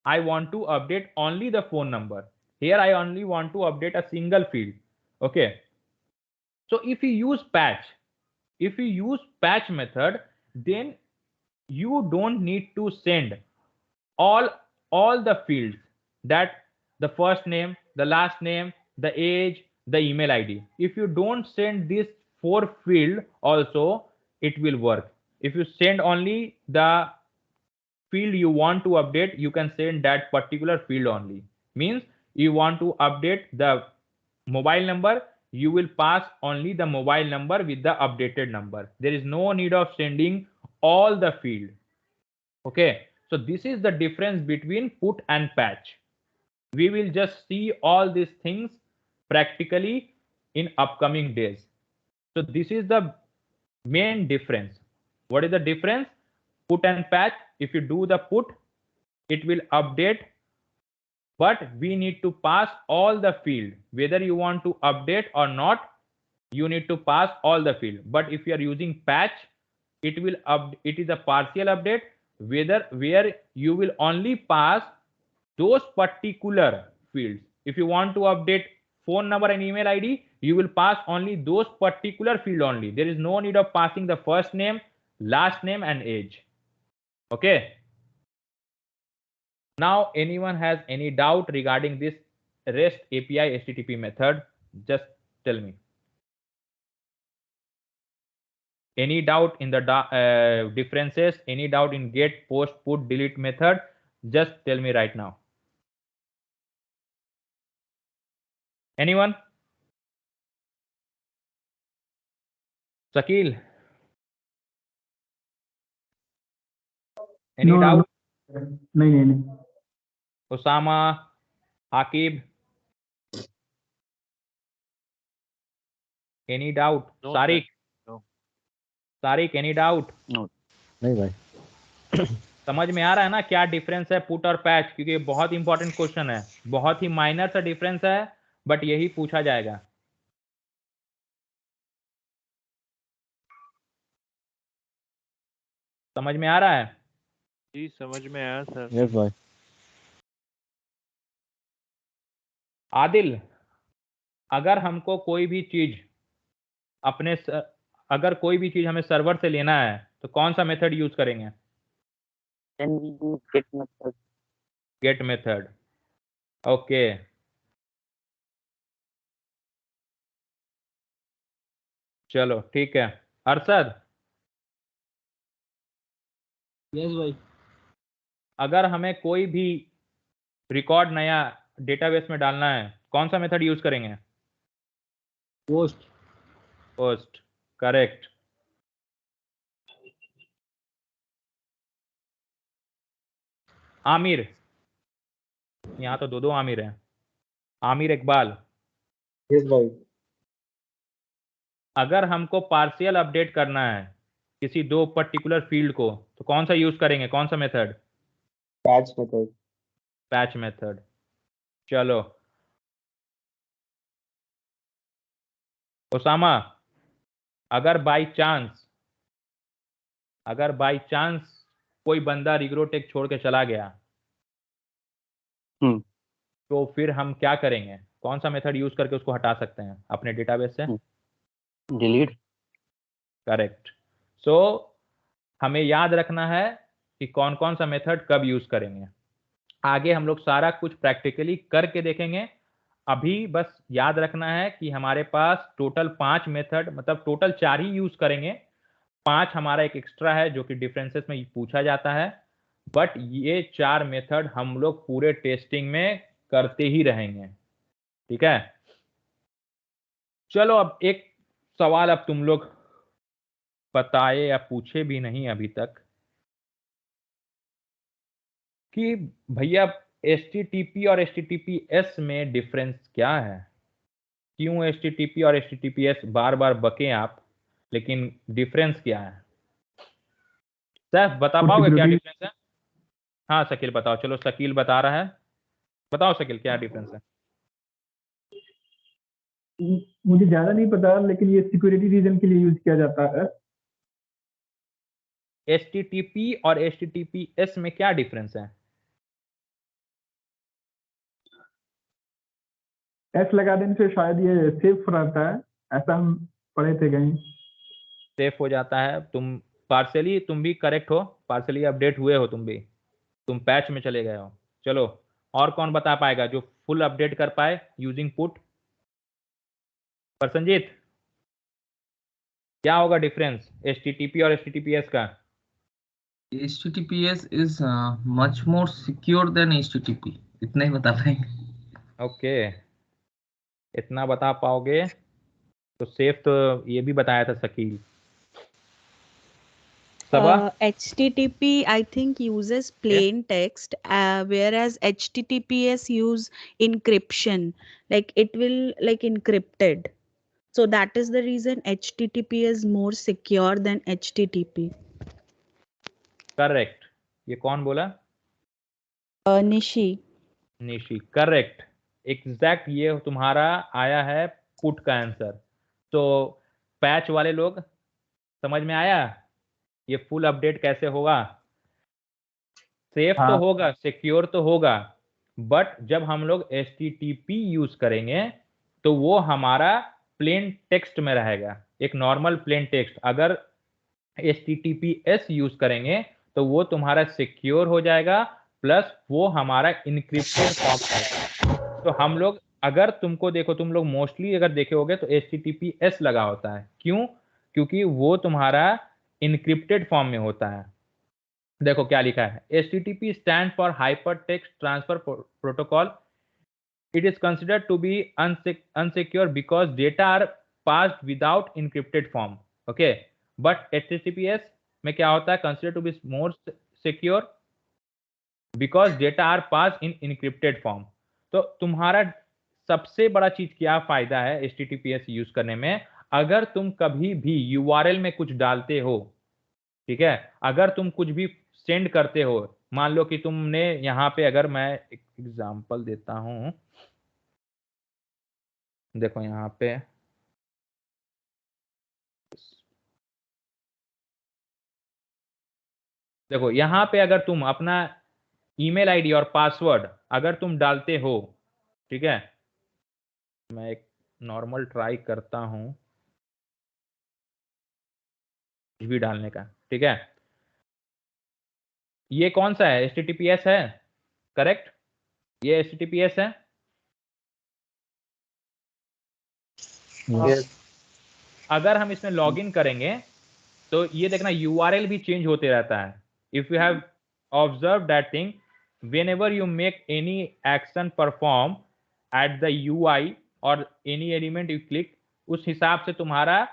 I want to update only the phone number. Here I only want to update a single field. Okay. So if you use patch method, then you don't need to send all all the fields, that the first name, the last name, the age, the email ID. If you don't send this 4 field also, it will work. If you send only the field you want to update, you can send that particular field only. Means you want to update the mobile number, you will pass only the mobile number with the updated number. There is no need of sending all the field. Okay, so this is the difference between put and patch. We will just see all these things practically in upcoming days. So this is the main difference. What is the difference? Put and patch. If you do the put, it will update, but we need to pass all the field. Whether you want to update or not, you need to pass all the field. But if you are using patch, it is a partial update, where you will only pass those particular fields. If you want to update phone number and email ID, you will pass only those particular field only. There is no need of passing the first name, last name and age. Okay. Now anyone has any doubt regarding this REST API HTTP method, just tell me. Any doubt in the differences? Any doubt in get, post, put, delete method? Just tell me right now. Anyone? Sakil? Any No, doubt? नहीं. Osama? Akib? Any doubt? No, Sarik? no. Sarik, any doubt? No. नहीं भाई. समझ में आ रहा है ना क्या difference है पुट और पैच? क्योंकि ये बहुत इंपॉर्टेंट क्वेश्चन है, बहुत ही माइनर सा डिफरेंस है, बट यही पूछा जाएगा. समझ में आ रहा है? जी समझ में आया सर. Yes, भाई. आदिल, अगर हमको कोई भी चीज अगर कोई भी चीज हमें सर्वर से लेना है तो कौन सा मेथड यूज करेंगे? Then we use get method. Get method. Okay. चलो ठीक है. अरशद, यस भाई. अगर हमें कोई भी रिकॉर्ड नया डेटाबेस में डालना है, कौन सा मेथड यूज करेंगे? पोस्ट. पोस्ट. करेक्ट. आमिर, यहाँ तो दो आमिर हैं. आमिर इकबाल, यस भाई। अगर हमको पार्शियल अपडेट करना है किसी दो पर्टिकुलर फील्ड को, तो कौन सा यूज करेंगे, कौन सा method? Patch method. Patch method. चलो ओसामा, अगर बाई चांस कोई बंदा रिग्रोटेक छोड़ के चला गया, हम्म तो फिर हम क्या करेंगे, कौन सा मेथड यूज करके उसको हटा सकते हैं अपने डेटाबेस से? डिलीट। करेक्ट। सो हमें याद रखना है कि कौन कौन सा मेथड कब यूज करेंगे। आगे हम लोग सारा कुछ प्रैक्टिकली करके देखेंगे। अभी बस याद रखना है कि हमारे पास टोटल 5 मेथड, मतलब टोटल 4 ही यूज करेंगे। 5 हमारा एक एक्स्ट्रा है जो कि डिफरेंसेस में पूछा जाता है, बट ये 4 मेथड हम लोग पूरे टेस्टिंग में करते ही रहेंगे। ठीक है, चलो अब एक सवाल अब तुम लोग बताए या पूछे भी नहीं अभी तक कि भैया HTTP और HTTPS में डिफरेंस क्या है? क्यों HTTP और HTTPS बार बार बके आप, लेकिन डिफरेंस क्या है? सैफ बता फूड पाओगे क्या सिक्योरिटी। डिफरेंस है? हाँ शकील बताओ, चलो शकील बता रहा है, बताओ शकील क्या डिफरेंस है? मुझे ज्यादा नहीं पता, लेकिन ये सिक्योरिटी रीजन के लिए यूज किया जाता है। HTTP और HTTPS में क्या डिफरेंस है? एस लगा देने से शायद ये सेफ रहता है, ऐसा हम पढ़े थे कहीं। सेफ हो जाता है। तुम पार्सली, तुम भी करेक्ट हो, पार्सली अपडेट हुए हो तुम भी, तुम पैच में चले गए हो। चलो और कौन बता पाएगा जो फुल अपडेट कर पाए यूजिंग पुट? प्रसंजीत, क्या होगा डिफरेंस HTTP और HTTPS का? HTTPS is much more secure than HTTP. इतना ही बता पाएंगे। ओके, इतना बता पाओगे तो सेफ तो ये भी बताया था शकील। सबा? HTTP I think uses plain text, whereas HTTPS use encryption. Like it will like encrypted. So that is the reason HTTP is more secure than HTTP. Correct. ये कौन बोला? Nishi. निशी, करेक्ट। एग्जैक्ट ये तुम्हारा आया है पुट का answer. तो patch वाले लोग समझ में आया ये फुल अपडेट कैसे होगा? सेफ तो हाँ। होगा, सिक्योर तो होगा, बट जब हम लोग HTTP यूज करेंगे तो वो हमारा प्लेन टेक्स्ट में रहेगा, एक नॉर्मल प्लेन टेक्स्ट। अगर HTTPS यूज करेंगे तो वो तुम्हारा सिक्योर हो जाएगा, प्लस वो हमारा इनक्रिप्टेड फॉर्म रहेगा। तो हम लोग, अगर तुमको देखो, तुम लोग मोस्टली अगर देखे होगे तो HTTPS लगा होता है। क्यों? क्योंकि वो तुम्हारा इनक्रिप्टेड फॉर्म में होता है। देखो क्या लिखा है, HTTP stand for hyper text transfer protocol. It is considered to be unsecure because data are passed without encrypted form. Okay, but HTTPS में क्या होता है, consider to be more secure because data are pass in encrypted form. तो तुम्हारा सबसे बड़ा चीज क्या फायदा है HTTPS यूज करने में? अगर तुम कभी भी URL में कुछ डालते हो, ठीक है, अगर तुम कुछ भी सेंड करते हो, मान लो कि तुमने यहाँ पे, अगर मैं एक एग्जांपल देता हूं, देखो यहाँ पे देखो यहाँ पे अगर तुम अपना ईमेल आईडी और पासवर्ड अगर तुम डालते हो, ठीक है, मैं एक नॉर्मल ट्राई करता हूं कुछ भी डालने का, ठीक है, ये कौन सा है, HTTPS है, करेक्ट? ये HTTPS है। यस। अगर हम इसमें लॉगिन करेंगे तो ये देखना URL भी चेंज होते रहता है। If you have observe that thing, when ever you make any action perform at the UI और एनी एलिमेंट यू क्लिक, उस हिसाब से तुम्हारा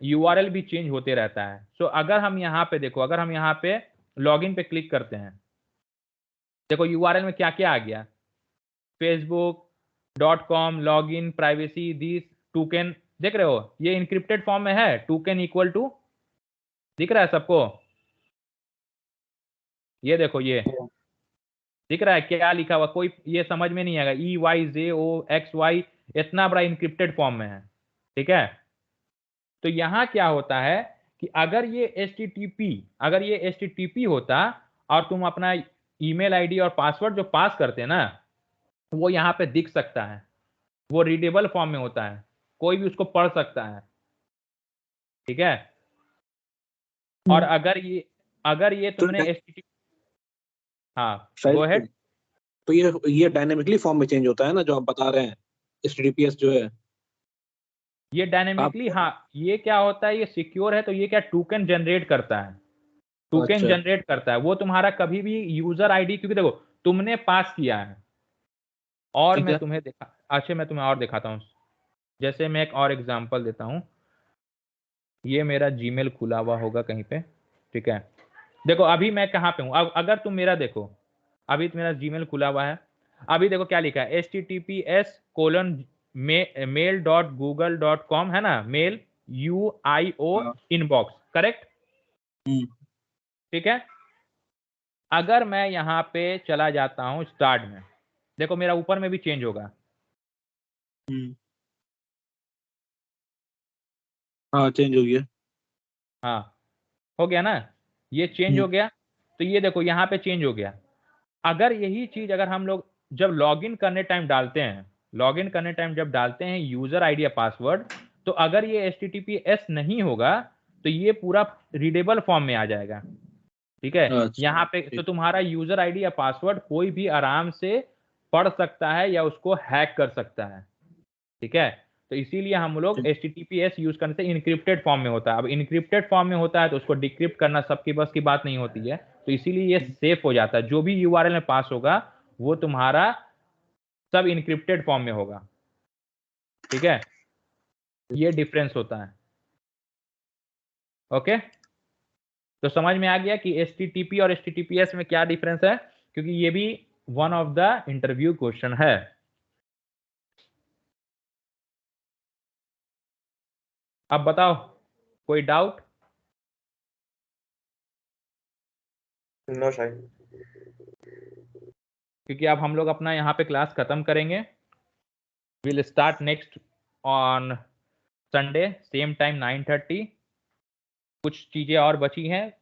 URL भी चेंज होते रहता है। सो अगर हम यहाँ पे देखो, अगर हम यहाँ पे लॉगिन पे क्लिक करते हैं, देखो URL में क्या क्या आ गया, facebook .com, login, privacy, these token देख रहे हो, ये इनक्रिप्टेड फॉर्म में है। टोकन इक्वल टू, दिख रहा है सबको? ये देखो, ये दिख रहा है क्या लिखा हुआ? कोई ये समझ में नहीं आएगा। EYZOXY इतना बड़ा इनक्रिप्टेड फॉर्म में है, ठीक है। तो यहां क्या होता है कि अगर ये HTTP होता और तुम अपना ईमेल आईडी और पासवर्ड जो पास करते हैं ना, वो यहाँ पे दिख सकता है, वो रीडेबल फॉर्म में होता है, कोई भी उसको पढ़ सकता है, ठीक है। और अगर ये तुमने HTTP, हाँ गो अहेड। तो ये डायनेमिकली फॉर्म में चेंज होता है ना, जो आप बता रहे हैं, HTTPS जो है ये डायनेमिकली, हाँ ये क्या होता है, ये सिक्योर है, तो ये क्या टोकन जनरेट करता है, टोकन अच्छा। जनरेट करता है। वो तुम्हारा कभी भी यूजर आईडी, क्योंकि देखो तुमने पास किया है, और ठीक मैं है। तुम्हें अच्छा मैं तुम्हें और दिखाता हूँ। जैसे मैं एक और एग्जांपल देता हूँ, ये मेरा जीमेल खुला हुआ होगा कहीं पे, ठीक है। देखो अभी मैं कहाँ पे हूँ, अब अगर तुम मेरा देखो, अभी तो मेरा जीमेल खुला हुआ है। अभी देखो क्या लिखा है, https://mail.google.com है ना, मेल UIO इनबॉक्स, करेक्ट, ठीक है। अगर मैं यहाँ पे चला जाता हूँ स्टार्ट में, देखो मेरा ऊपर में भी चेंज होगा। हाँ चेंज हो गया। हाँ हो गया ना, ये चेंज हो गया। तो ये देखो यहाँ पे चेंज हो गया। अगर यही चीज अगर हम लोग जब लॉगिन करने टाइम डालते हैं, लॉगिन करने टाइम जब डालते हैं यूजर आईडी या पासवर्ड, तो अगर ये HTTPS नहीं होगा तो ये पूरा रीडेबल फॉर्म में आ जाएगा, ठीक है। यहाँ पे तो तुम्हारा यूजर आईडी या पासवर्ड कोई भी आराम से पढ़ सकता है या उसको हैक कर सकता है, ठीक है। तो इसीलिए हम लोग HTTPS यूज करने से इनक्रिप्टेड फॉर्म में होता है। अब इनक्रिप्टेड फॉर्म में होता है तो उसको डिक्रिप्ट करना सबकी बस की बात नहीं होती है, तो इसीलिए ये सेफ हो जाता है। जो भी URL में पास होगा वो तुम्हारा सब इनक्रिप्टेड फॉर्म में होगा, ठीक है। ये डिफरेंस होता है, ओके। तो समझ में आ गया कि HTTP और HTTPS में क्या डिफरेंस है, क्योंकि ये भी one of the interview question है। अब बताओ कोई डाउट? नो शायद, क्योंकि अब हम लोग अपना यहाँ पे क्लास खत्म करेंगे। Will start next on Sunday same time 9:30। कुछ चीजें और बची हैं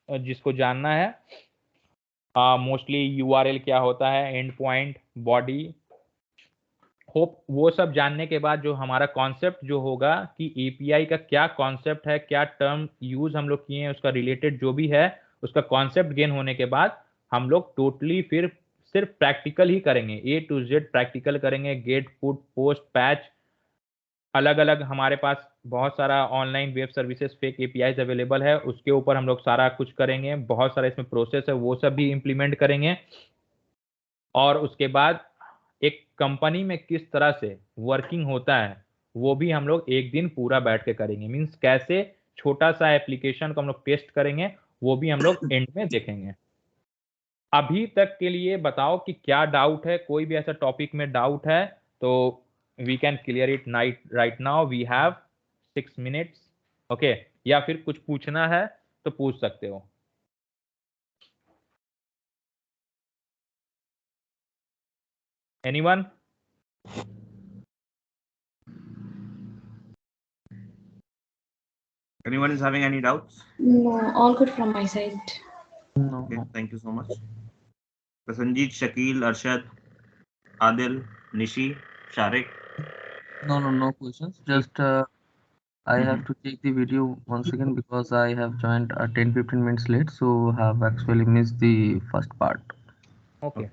जिसको जानना है, मोस्टली URL क्या होता है, एंड पॉइंट, बॉडी, होप वो सब जानने के बाद जो हमारा कॉन्सेप्ट जो होगा कि API का क्या कॉन्सेप्ट है, क्या टर्म यूज हम लोग किए हैं, उसका रिलेटेड जो भी है उसका कॉन्सेप्ट गेन होने के बाद हम लोग टोटली फिर सिर्फ प्रैक्टिकल ही करेंगे, A to Z प्रैक्टिकल करेंगे। गेट, पुट, पोस्ट, पैच, अलग अलग हमारे पास बहुत सारा online web services fake APIs available है, उसके ऊपर हम लोग सारा कुछ करेंगे। बहुत सारा इसमें प्रोसेस है, वो सब भी इम्प्लीमेंट करेंगे। और उसके बाद एक कंपनी में किस तरह से वर्किंग होता है वो भी हम लोग एक दिन पूरा बैठ के करेंगे। मीन्स कैसे छोटा सा एप्लीकेशन को हम लोग टेस्ट करेंगे, वो भी हम लोग एंड में देखेंगे। अभी तक के लिए बताओ कि क्या डाउट है, कोई भी ऐसा टॉपिक में डाउट है तो we can clear it right now, we have 6 minutes, okay. या फिर कुछ पूछना है तो पूछ सकते हो। Anyone? anyone is having any doubts? No, all good from my side. Okay, thank you so much. Prasanjit, Shakil, Arshad, Adil, Nishi, Sharik. No questions. Just I have to check the video once again because I have joined 10-15 minutes late, so have actually missed the first part. Okay.